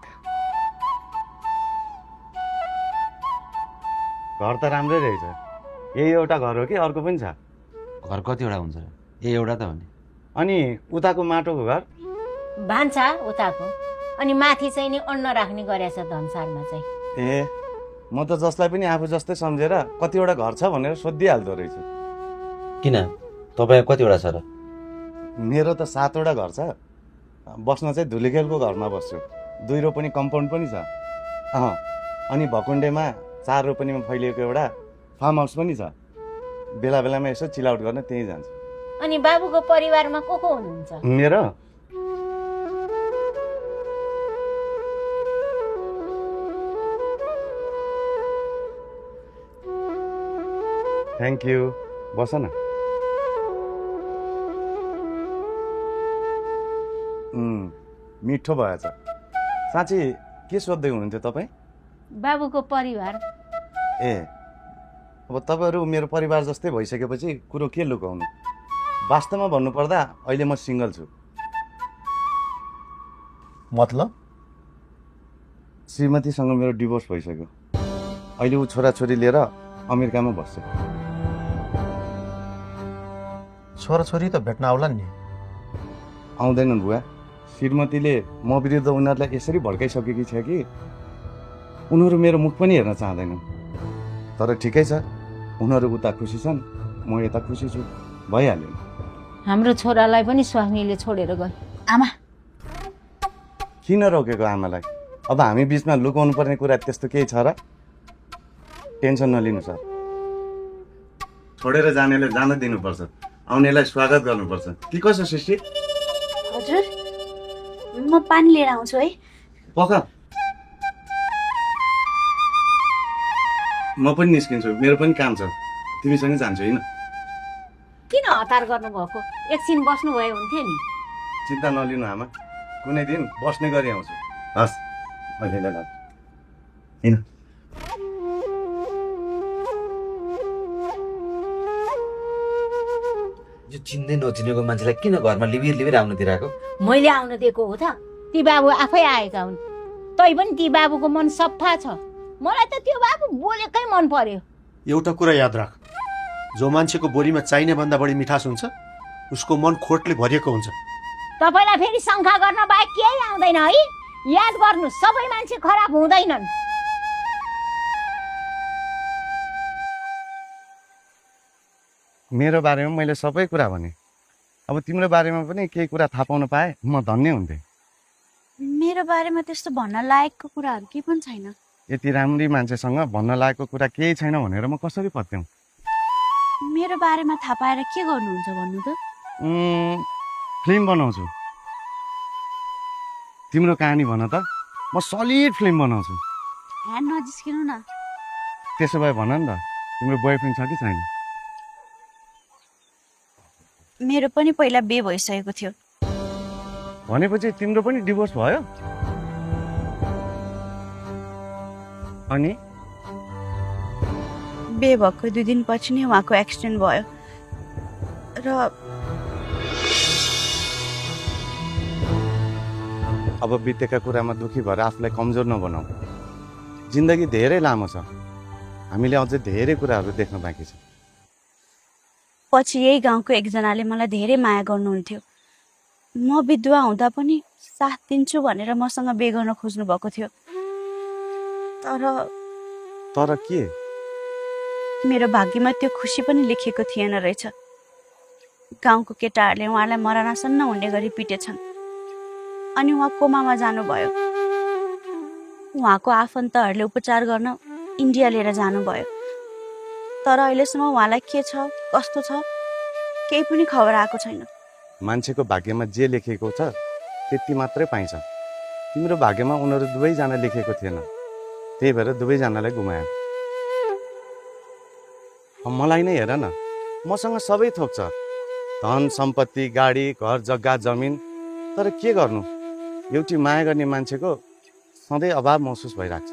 घर त राम्रै रहेछ। यही एउटा घर हो कि अर्को पनि छ? घर कतिवटा हुन्छ र? एउटा त हो नि। अनि उताको माटोको घर? भान्सा उताको, अनि माथि चाहिँ नि अन्न राख्ने गरेछ धनसारमा चाहिँ। ए, म त जसलाई पनि आफू जस्तै सम्झेर कतिवटा घर छ भनेर सोधिहाल्दो रहेछु। किन, तपाईँ कतिवटा छ र? मेरो त 7वटा घर छ। बस्न चाहिँ धुलीखेलको घरमा बस्छु। 2 रोपनी कम्पाउन्ड पनि छ। अनि भकुण्डेमा 4 रोपनीमा फैलिएको एउटा फार्म हाउस पनि छ। बेला बेलामा यसो चिलआउट गर्न त्यहीँ जान्छ। अनि बाबुको परिवारमा को हुनुहुन्छ? मेरो थ्याङ्क यू। बस न। मिठो भएछ। साँच्ची के सोध्दै हुनुहुन्थ्यो तपाईँ? बाबुको परिवार। ए, अब तपाईँहरू मेरो परिवार जस्तै भइसकेपछि कुरो के लुकाउनु। वास्तवमा भन्नुपर्दा अहिले म सिङ्गल छु। मतलब? श्रीमतीसँग मेरो डिभोर्स भइसक्यो। अहिले ऊ छोराछोरी लिएर अमेरिकामा बस्छ। छोराछोरी त भेट्न आउला नि। आउँदैनन् बुवा। श्रीमतीले म विरुद्ध उनीहरूलाई यसरी भड्काइसकेकी छ कि उनीहरू मेरो मुख पनि हेर्न चाहँदैनन्। तर ठिकै छ, उनीहरू उता खुसी छन्, म यता खुसी छु, भइहाल्यो। हाम्रो छोरालाई पनि स्वास्नीले छोडेर गयो। आमा किन रोकेको आमालाई? अब हामी बिचमा लुकाउनु पर्ने कुरा त्यस्तो केही छ र? टेन्सन नलिनु सर। छोडेर जानेले जान दिनुपर्छ, आउनेलाई स्वागत गर्नुपर्छ कि कसो सृष्टि? हजुर म पानी लिएर आउँछु है। पख म पनि निस्किन्छु, मेरो पनि काम छ, तिमीसँगै जान्छु होइन? किन हतार गर्नुभएको? एकछिन बस्नुभयो हुन्थ्यो नि। चिन्ता नलिनु आमा, कुनै दिन बस्ने गरी आउँछु। हस् अहिले ल हिँड। यो चिन्दै नचिनेको मान्छेलाई किन घरमा लिबिर लिबिर आउनु दिइरहेको? मैले आउन दिएको हो त? ती बाबु आफै आएका हुन्। तै पनि ती बाबुको मन सफा छ। मलाई त त्यो बाबु बोलेकै मन पर्यो। एउटा कुरा याद राख, जो मान्छेको बोलीमा चाहिने भन्दा बढी मिठास हुन्छ उसको मन खोटले भरिएको हुन्छ। तपाईँलाई फेरि शङ्का गर्न बाहेक केही आउँदैन है? याद गर्नु, सबै मान्छे खराब हुँदैनन्। मेरो बारेमा मैले सबै कुरा भने, अब तिम्रो बारेमा पनि केही कुरा थाहा पाउन पाए म धन्य हुन्थेँ। मेरो बारेमा त्यस्तो भन्न लायकको कुराहरू केही पनि छैन। यति राम्री मान्छेसँग भन्न लागेको कुरा केही छैन भनेर म कसरी पत्याउँ? मेरो बारेमा थाहा पाएर के गर्नुहुन्छ भन्नु त? फिल्म बनाउँछु। तिम्रो कहानी भन त, म सलिड फिल्म बनाउँछु। ह्यान्ड नजिस्किनु न। त्यसो भए भन नि त, तिम्रो बोयफ्रेन्ड छ कि छैन? मेरो पनि पहिला बे भइसकेको थियो। भनेपछि तिम्रो पनि डिभोर्स भयो? अनि बे भएको 2 दिनपछि नै उहाँको एक्सिडेन्ट भयो र अब बितेका कुरामा दुखी भएर आफूलाई कमजोर नबनाऊ। जिन्दगी धेरै लामो छ, हामीले अझै धेरै कुराहरू देख्न बाँकी छ। पछि यही गाउँको एकजनाले मलाई धेरै माया गर्नुहुन्थ्यो। म विधवा हुँदा पनि साथ दिन्छु भनेर मसँग बे गर्न खोज्नु भएको थियो। तर के? मेरो भाग्यमा त्यो खुसी पनि लेखिएको थिएन रहेछ। गाउँको केटाहरूले उहाँलाई मरनासन्न हुने गरी पिटेछन्। अनि उहाँ कोमामा जानुभयो। उहाँको आफन्तहरूले उपचार गर्न इन्डिया लिएर जानुभयो। तर अहिलेसम्म उहाँलाई के छ, कस्तो छ, केही पनि खबर आएको छैन। मान्छेको भाग्यमा जे लेखेको छ त्यति मात्रै पाइन्छ। तिम्रो भाग्यमा उनीहरू दुवैजना लेखेको थिएन, त्यही भएर दुवैजनालाई गुमायो। मलाई नै हेर न, मसँग सबै थोक छ, धन सम्पत्ति, गाडी, घर, जग्गा, जमिन। तर के गर्नु, एउटी माया गर्ने मान्छेको सधैँ अभाव महसुस भइरहेको छ।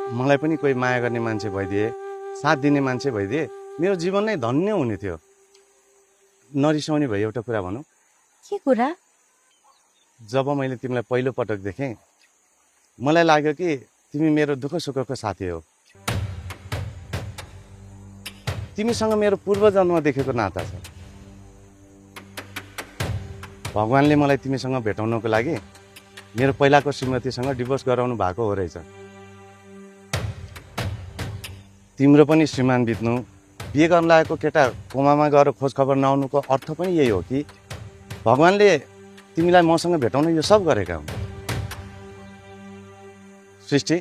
मलाई पनि कोही माया गर्ने मान्छे भइदिए, साथ दिने मान्छे भइदिए, मेरो जीवन नै धन्य हुने थियो। नरिसाउने भयो एउटा कुरा भनौँ? के कुरा? जब मैले तिमीलाई पहिलो पटक देखेँ मलाई लाग्यो कि तिमी मेरो दुःख सुखको साथी हो। तिमीसँग मेरो पूर्व जन्म देखेको नाता छ। भगवानले मलाई तिमीसँग भेटाउनको लागि मेरो पहिलाको श्रीमतीसँग डिभोर्स गराउनु भएको हो रहेछ। तिम्रो पनि श्रीमान बित्नु, बिहे गर्न लागेको केटा कोमामा गएर खोज खबर नआउनुको अर्थ पनि यही हो कि भगवानले तिमीलाई मसँग भेटाउन यो सब गरेका हुन्। सृष्टि,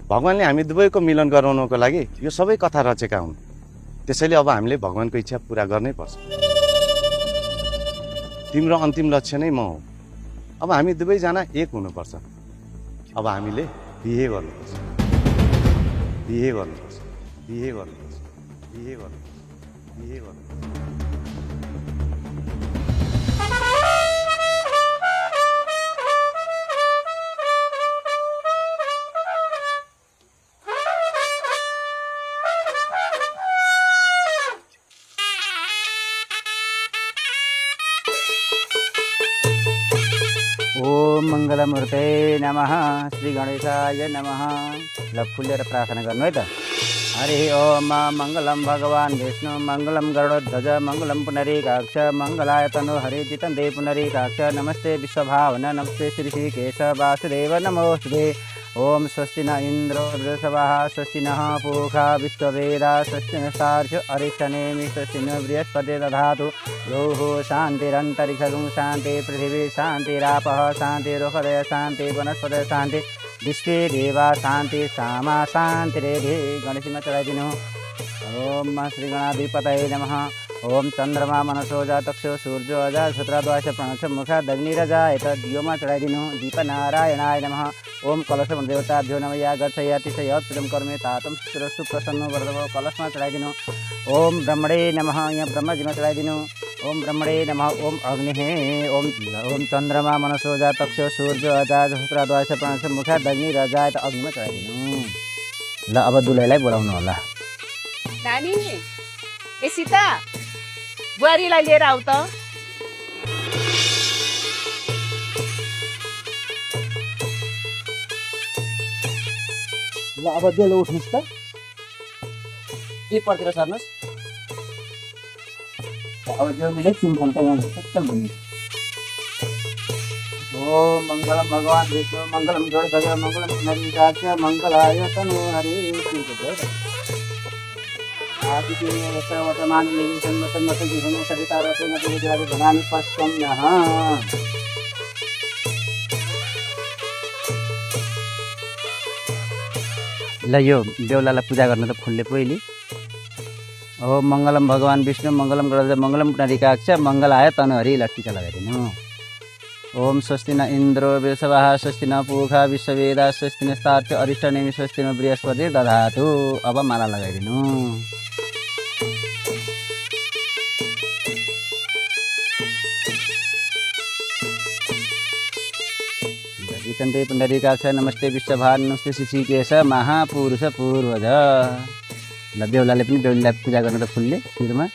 भगवानले हामी दुवैको मिलन गराउनको लागि यो सबै कथा रचेका हुन्। त्यसैले अब हामीले भगवानको इच्छा पुरा गर्नै पर्छ। तिम्रो अन्तिम लक्ष्य नै म हो। अब हामी दुवैजना एक हुनुपर्छ। अब हामीले बिहे गर्नुपर्छ, बिहे गर्नुपर्छ, बिहे गर्नुपर्छ, बिहे गर्नुपर्छ, बिहे गर्नुपर्छ। ओम मङ्गलमूर्ते नमः, श्री गणेशाय नमः। ल फुलेर प्रार्थना गर्नु है त। हरि ओम मङ्गलम भगवान् विष्णु, मङ्गलम गरुडध्वज, मङ्गलम पुनरीकाक्ष, मङ्गलाय तनु हरि जितन्दे पुनरीकाक्ष। नमस्ते विश्वभावन, नमस्ते श्रीकेश वासुदेव, नमोस्तुते। ओम स्वस्ति न इन्द्रो वृषभः, स्वस्ति नः पूषा विश्ववेदा, स्वस्ति नस्तार्क्ष्यो अरिष्टनेमि, स्वस्ति न बृहस्पति दधातु। योः शान्तिरन्तरिक्षं शान्ति, पृथिवी शान्तिरापः शान्ति, रुहदय शान्ति, वनस्पतय शान्ति। विश्वे देवा शान्ति सामा शान्ति रेधे गणेशमा चढाइदिनु। ओम श्री गणाधिपतये नमः। ओम चन्द्रमा मनसो जातक्षो सूर्यो अजा सूत्रद्वास प्रणक्ष मुखा दग्निरजाय त दियोमा चढाइदिनु। दीप नारायणाय नमः। ओम कलश देवताभ्यो नमः। या गच्छयातिशय पूजम कर्मे तातम सुरस्तु प्रसन्न वर्धव कलशमा चढाइदिनु। ओम ब्रह्मणे नमः। यहाँ ब्रह्मजीमा चढाइदिनु। ओम ब्रह्मणे नमः। ओम अग्निः। ओम चन्द्रमा मनसो जातक्षो सूर्यो अजा सूत्रद्वास प्रणक्ष मुखा दग्निरजाय त अग्निमा चढाइदिनु। ल अब दुलैलाई बोलाउनु होला। नानी ए सीता बुहारीलाई लिएर आऊ त। ल अब बेलु उठ्नुहोस् त। पर्तिर सर्नुहोस्। अब देउनीले चिम्फल त एकदम भन्नु। ओम मङ्गलम भगवान् विष्णु मङ्गलम गणेश मङ्गलम नरिकाक्ष मङ्गलाय तनु हरि वर्तमान भनामि पश्यम्यः। ल यो बेहुलालाई पूजा गर्न त फुलले पहिले। ओम मङ्गलम भगवान् विष्णु मङ्गलम गणेश मङ्गलम पुण्डरीकाक्ष मङ्गलाय तनहरि ल टीका लगाइदिनु। ओम स्वस्ति न इन्द्रो वृषभः स्वस्ति न पूषा विश्ववेदाः स्वस्ति नस्तार्क्ष्य अरिष्टनेमि स्वस्ति न बृहस्पति दधातु। अब माला लगाइदिनु। गीतन्ते पुण्डरीकाक्ष नमस्ते विश्वभार नमस्ते ऋषिकेश महापुरुष पूर्वज। ल बेहुलाले पनि बेहुलीलाई पूजा गर्नु त फुलले शिरमा।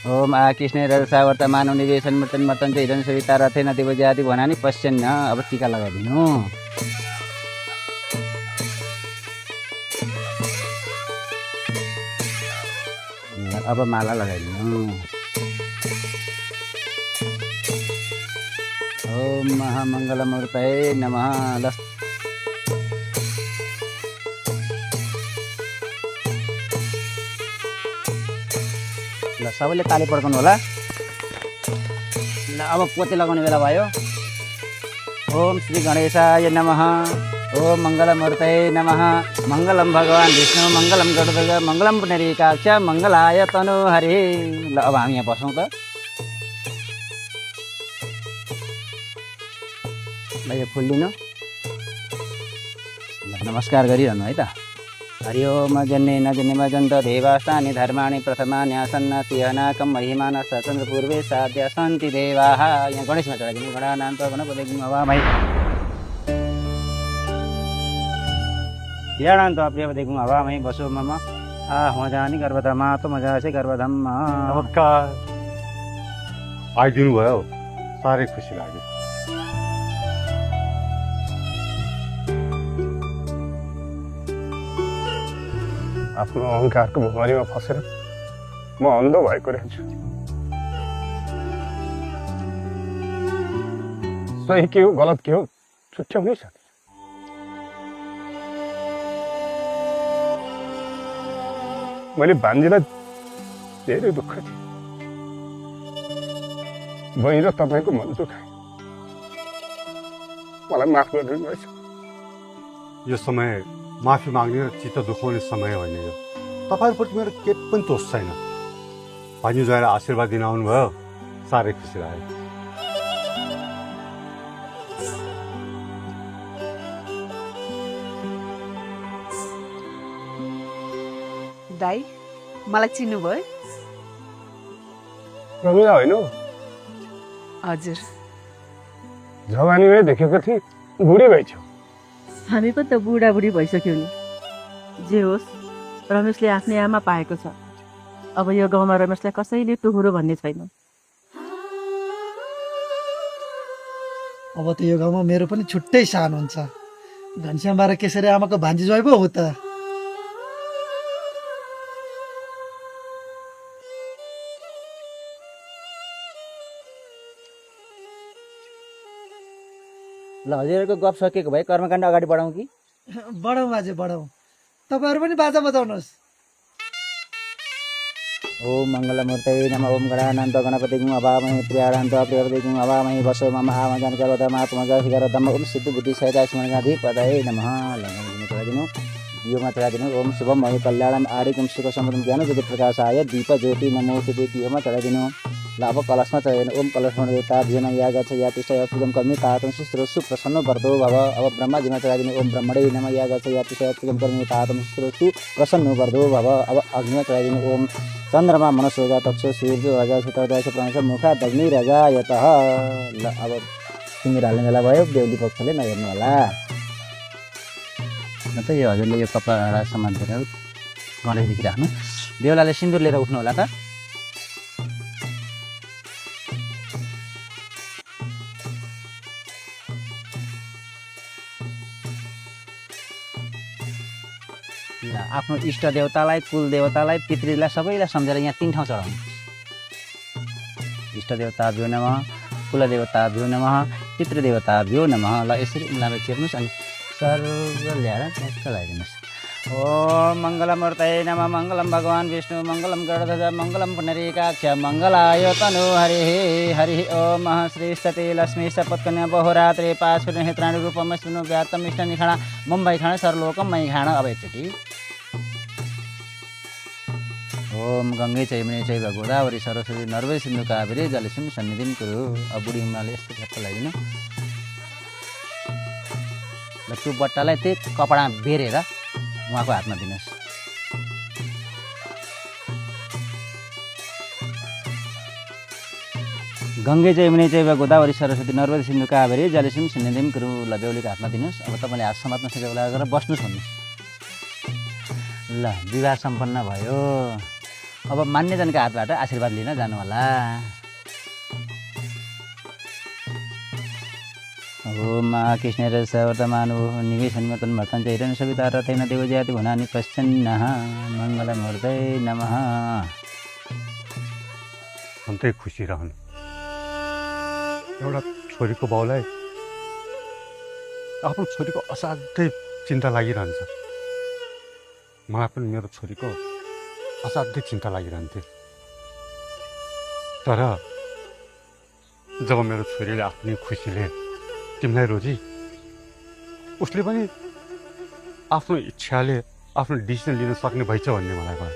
ओम आ कृष्ण रसा वर्तमान निवेशन मर्तन मर्तन चाहिँ हिरण सविता रथे नदी बजाति भनानी पश्यन्न। अब टीका लगाइदिनु। अब माला लगाइदिनु। ओम महामङ्गलमूर्तये नमः। ल सबैले ताली पड्काउनु होला। ल अब पोते लगाउने बेला भयो। ओम श्री गणेशाय नमः। ओम मङ्गलमूर्तये नमः। मङ्गलम भगवान् विष्णु मङ्गलम गणेश मङ्गलम पुण्डरीकाक्ष मङ्गलाय तनु हरि। ल अब हामी यहाँ बसौँ त। ल यो फुल लिनु। नमस्कार गरिरहनु है त। हरि ओम जन्ने न जन्म जन्त देवास्तानि धर्माणि प्रथमानि आसन्न तिहनाकं महिमान सचन्द्र पूर्वे साध्य सन्ति देवाः। यहाँ गणेशमा चढाइदिनु। गणानान्त गणपति हवामहे ध्यानान्त प्रियपति हवामहे बसो मम मजानी गर्भधमा त मजा चाहिँ गर्भधम। नमस्कार आइदिनु भयो साह्रै खुसी लाग्यो। आफ्नो अहङ्कारको भुमरीमा फसेर म अन्ध भएको रहेछु। सही के हो गलत के हो छुट्याउनै सक्छ। मैले भान्जीलाई धेरै दुःख दिएँ। बहिनी र तपाईँको मन दुखाएँ। मलाई माफ गरिदिनु भएछ। यो समय माफी माग्ने र चित्त दुखाउने समय होइन यो। तपाईँप्रति मेरो केही पनि दोष छैन। भान्जी गएर आशीर्वाद दिन आउनुभयो साह्रै खुसी लाग्यो। दाइ मलाई चिन्नुभयो? प्रमिला होइन हौ? हजुर जवानीमै देखेको थिएँ, बुढी भएछौ। हामी पनि त बुढाबुढी भइसक्यौँ नि। जे होस् रमेशले आफ्नै आमा पाएको छ। अब यो गाउँमा रमेशलाई कसैले टुहुरो भन्ने छैन। अब त यो गाउँमा मेरो पनि छुट्टै सान हुन्छ। घनश्याम बाह्र केसरी आमाको भान्जी ज्वाइँ पो हो त। ल हजुरहरूको गफ सकिएको भए कर्मकाण्ड अगाडि बढाउँ कि? बढाउँ बाजे बढाउँ। तपाईँहरू पनि बाजा बजाउनुहोस्। ओम मङ्गलमूर्तये नमः ओम गणानान्त गणपतिगुं अभामहे प्रियाणान्त प्रियपतिगुं अभामहे वसो मम आमजानकरोदमात्मजहिरदम ओम सिद्धि बुद्धि सहिता स्मरणाधिपतये नमः लङ्घन चढाइदिनु दियोमा चढाइदिनु ओम शुभम मय कल्याणम आरोग्यम सुख समृद्धि ज्ञान ज्योति प्रकाशाय दीप ज्योति नमोस्तुते दियोमा चढाइदिनु ल अब कलशमा चढाइदिनु ओम कलशमा देवता भियन या गच्छ या तिष्ठय पूजम कर्मी तातम शिस्रो सुप्रसन्न वर्धो भव अब ब्रह्माजीमा चढाइदिनु ओम ब्रह्मणे नमः या गच्छ या तिष्ठय पूजम कर्मी तातम शिस्रो सुप्रसन्न वर्धो भव अब अग्निमा चढाइदिनु ओम चन्द्रमा मनस्वेगा तक्ष सूर्य राजा सुतोदय प्रांश मुखा दग्नि राजा यतः ल अब तिमीहरू हाल्ने बेला भयो बेहुली पक्षले नहेर्नु होला न त यो हजुरले यो कपडा समातेर गणेशदेखि राख्नु बेहुलाले सिन्दुर लिएर उठ्नु होला त आफ्नो इष्ट देवतालाई कुल देवतालाई पितृलाई सबैलाई सम्झेर यहाँ 3 ठाउँ चढाउनु इष्ट देवताभ्यो नमः कुल देवताभ्यो नमः पितृदेवताभ्यो नमः ल यसरी उनीलाई चेप्नुहोस् अनि सर्व ल्याएर ट्याक्क लगाइदिनुहोस् ओम मङ्गलमूर्तये नमः मङ्गलम भगवान् विष्णु मङ्गलम गरुडध्वज मङ्गलम पुण्डरीकाक्ष मङ्गलाय तनु हरिः हरिः ओम श्री सती लक्ष्मी सपत्कन्या बहुरात्रि पाशुर नेत्राणि रूपम स्मृनु व्यातम इष्ट निखाणा मुम्बई खाण सर्वलोकम मई खाण अब एकचोटि ओम गङ्गे चैमने चैव गोदावरी सरस्वती नर्वे सिन्धु कावेरी जलसिंह सन्निधिम कुरु अब बुढी हुनाले यस्तो ठ्याक्क लगाइदिनु ल त्यो बट्टालाई त्यही कपडा बेरेर उहाँको हातमा दिनुहोस् गङ्गे जयमुने जैव गोदावरी सरस्वती नर्मदा सिन्धु कावेरी जलसिंह सन्निधिम कुरु ल बेहुलीको हातमा दिनुहोस् अब तपाईँले हात समात्न सकेको बेला गरेर बस्नुहोस् भन्नुहोस् ल विवाह सम्पन्न भयो अब मान्यजनको हातबाट आशीर्वाद लिन जानु होला ओम कृष्ण रस वर्तमान निवेशन मतन मर्तन चैरन सविता रथेन देवजाति भुनानि पश्चन्नः मङ्गलमूर्तये नमः सधैँ खुसी रहनु एउटा छोरीको बाउलाई आफ्नो छोरीको असाध्यै चिन्ता लागिरहन्छ मलाई पनि मेरो छोरीको असाध्यै चिन्ता लागिरहन्थ्यो तर जब मेरो छोरीले आफ्नै खुसीले तिमीलाई रोजी उसले पनि आफ्नो इच्छाले आफ्नो डिसिजन लिन सक्ने भएछ भन्ने मलाई भयो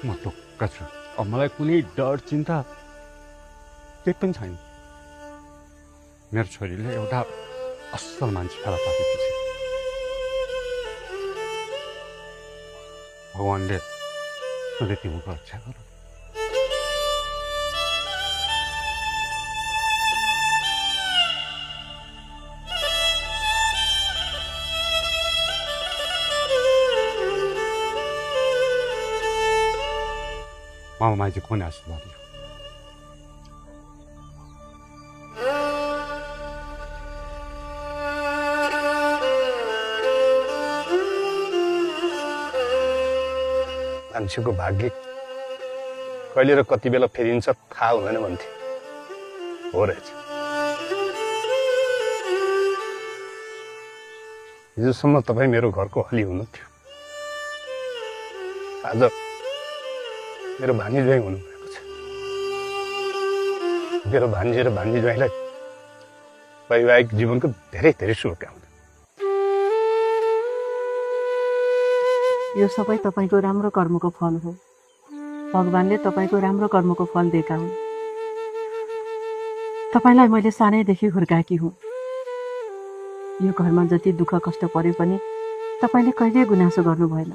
म ढुक्क छु अब मलाई कुनै डर चिन्ता केही पनि छैन मेरो छोरीले एउटा असल मान्छे फेला पारेकी छ भगवान्ले सधैँ तिमीको रक्षा गर मामा माइजी कोनी आशीर्वाद लियो मान्छेको भाग्य कहिले र कति बेला फेरिन्छ थाहा हुँदैन भन्थे हो रहेछ हिजोसम्म तपाईँ मेरो घरको हली हुनुहुन्थ्यो आज मेरो भान्जी ज्वाइँ हुनुभएको छ मेरो भान्जी र भान्जी ज्वाइँलाई वैवाहिक जीवनको धेरै धेरै शुभकामना यो सबै तपाईँको राम्रो कर्मको फल हो भगवान्ले तपाईँको राम्रो कर्मको फल दिएका हुन् तपाईँलाई मैले सानैदेखि हुर्काएकी हुँ यो घरमा जति दुःख कष्ट परे पनि तपाईँले कहिले गुनासो गर्नु भएन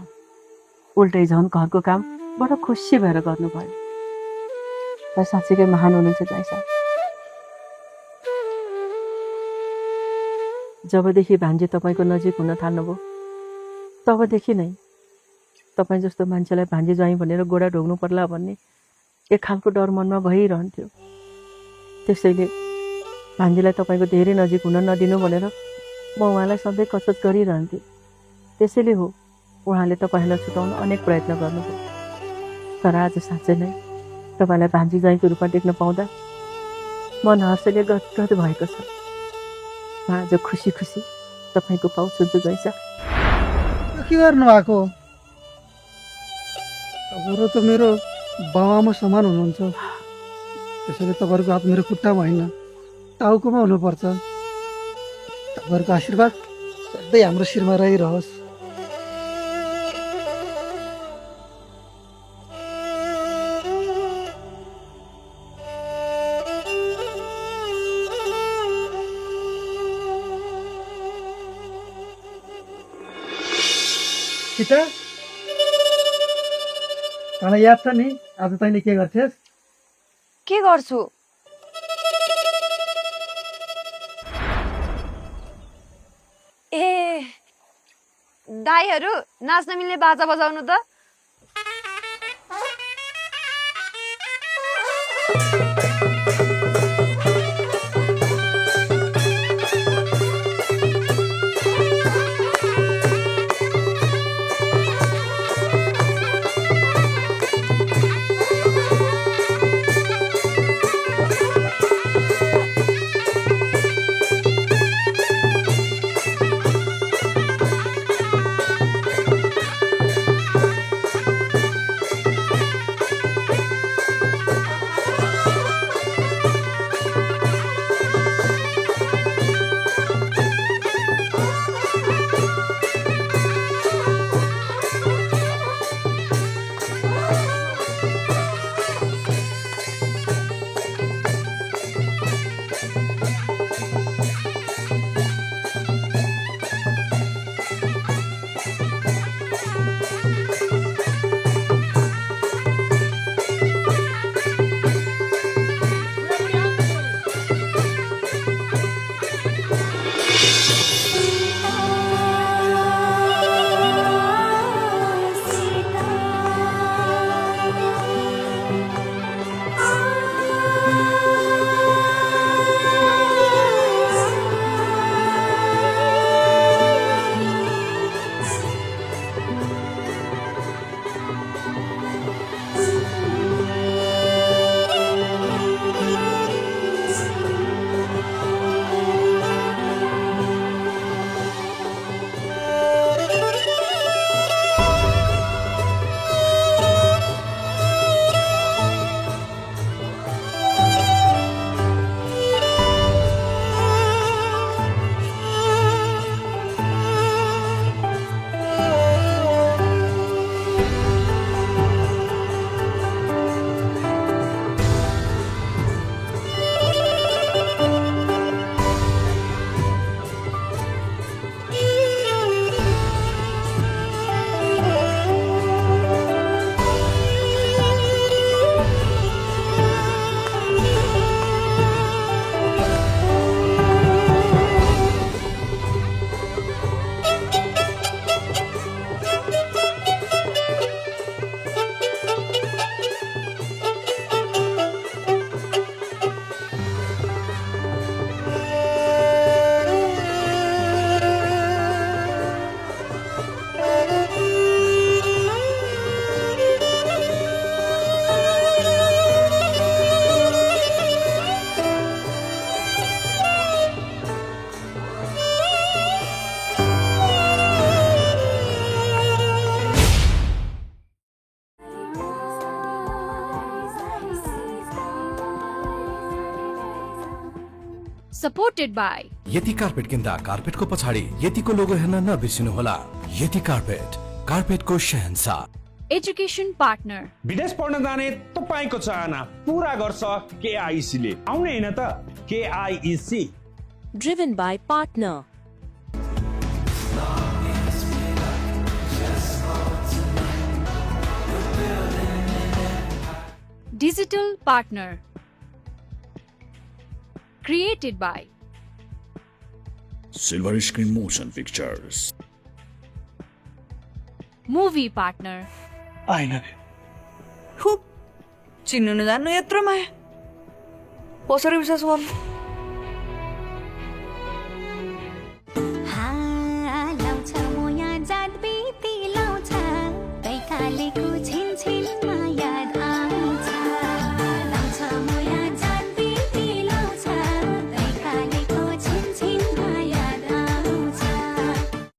उल्टै झन् घरको काम बडो खुसी भएर गर्नुभयो र साँच्चीकै महान हुनुहुन्छ ज्वाइँ साहब जबदेखि भान्जी तपाईँको नजिक हुन थाल्नुभयो तबदेखि नै तपाईँ जस्तो मान्छेलाई भान्जी ज्वाइँ भनेर गोडा ढोग्नु पर्ला भन्ने एक खालको डर मनमा भइरहन्थ्यो त्यसैले भान्जीलाई तपाईँको धेरै नजिक हुन नदिनु भनेर म उहाँलाई सधैँ कसरत गरिरहन्थेँ त्यसैले हो उहाँले तपाईँलाई छुटाउन अनेक प्रयत्न गर्नुभयो तर आज साँच्चै नै तपाईँलाई भान्जी ज्वाइँको रूपमा देख्न पाउँदा मन हर्षले गदगद भएको छ म आज खुसी खुसी तपाईँको पाउ सुन्छु ज्वाइँ साहब के गर्नु भएको तपाईँहरू त मेरो बाबामा समान हुनुहुन्छ, त्यसैले तपाईँहरूको हात मेरो खुट्टामा होइन टाउकोमा हुनुपर्छ। तपाईँहरूको आशीर्वाद सधैँ हाम्रो शिरमा रहिरहोस्। सीता, तँलाई याद छ नि आज तैँले के गर्थेस्? के गर्छु? ए दाईहरू नाच्न मिल्ने बाजा बजाउनु त। Supported by यति कार्पेट किन्दा कार्पेटको पछाडि यतिको लोगो हेर्न नबिर्सिनुहोला। यति कार्पेट, कार्पेटको शहंशाह। Education Partner विदेश पढ्न जाने तपाईँको चाहना पूरा गर्छ KIEC ले। आउने हैन त KIEC। Driven by Partner. Digital Partner Created by Silver Screen Motion Pictures. Movie Partner आइन खुब चिन्नु नजान्नु यत्रो माया कसरी विश्वास गर्नु? लाउँछ म यहाँ जात बिती लाउँछ कैकाले कुछ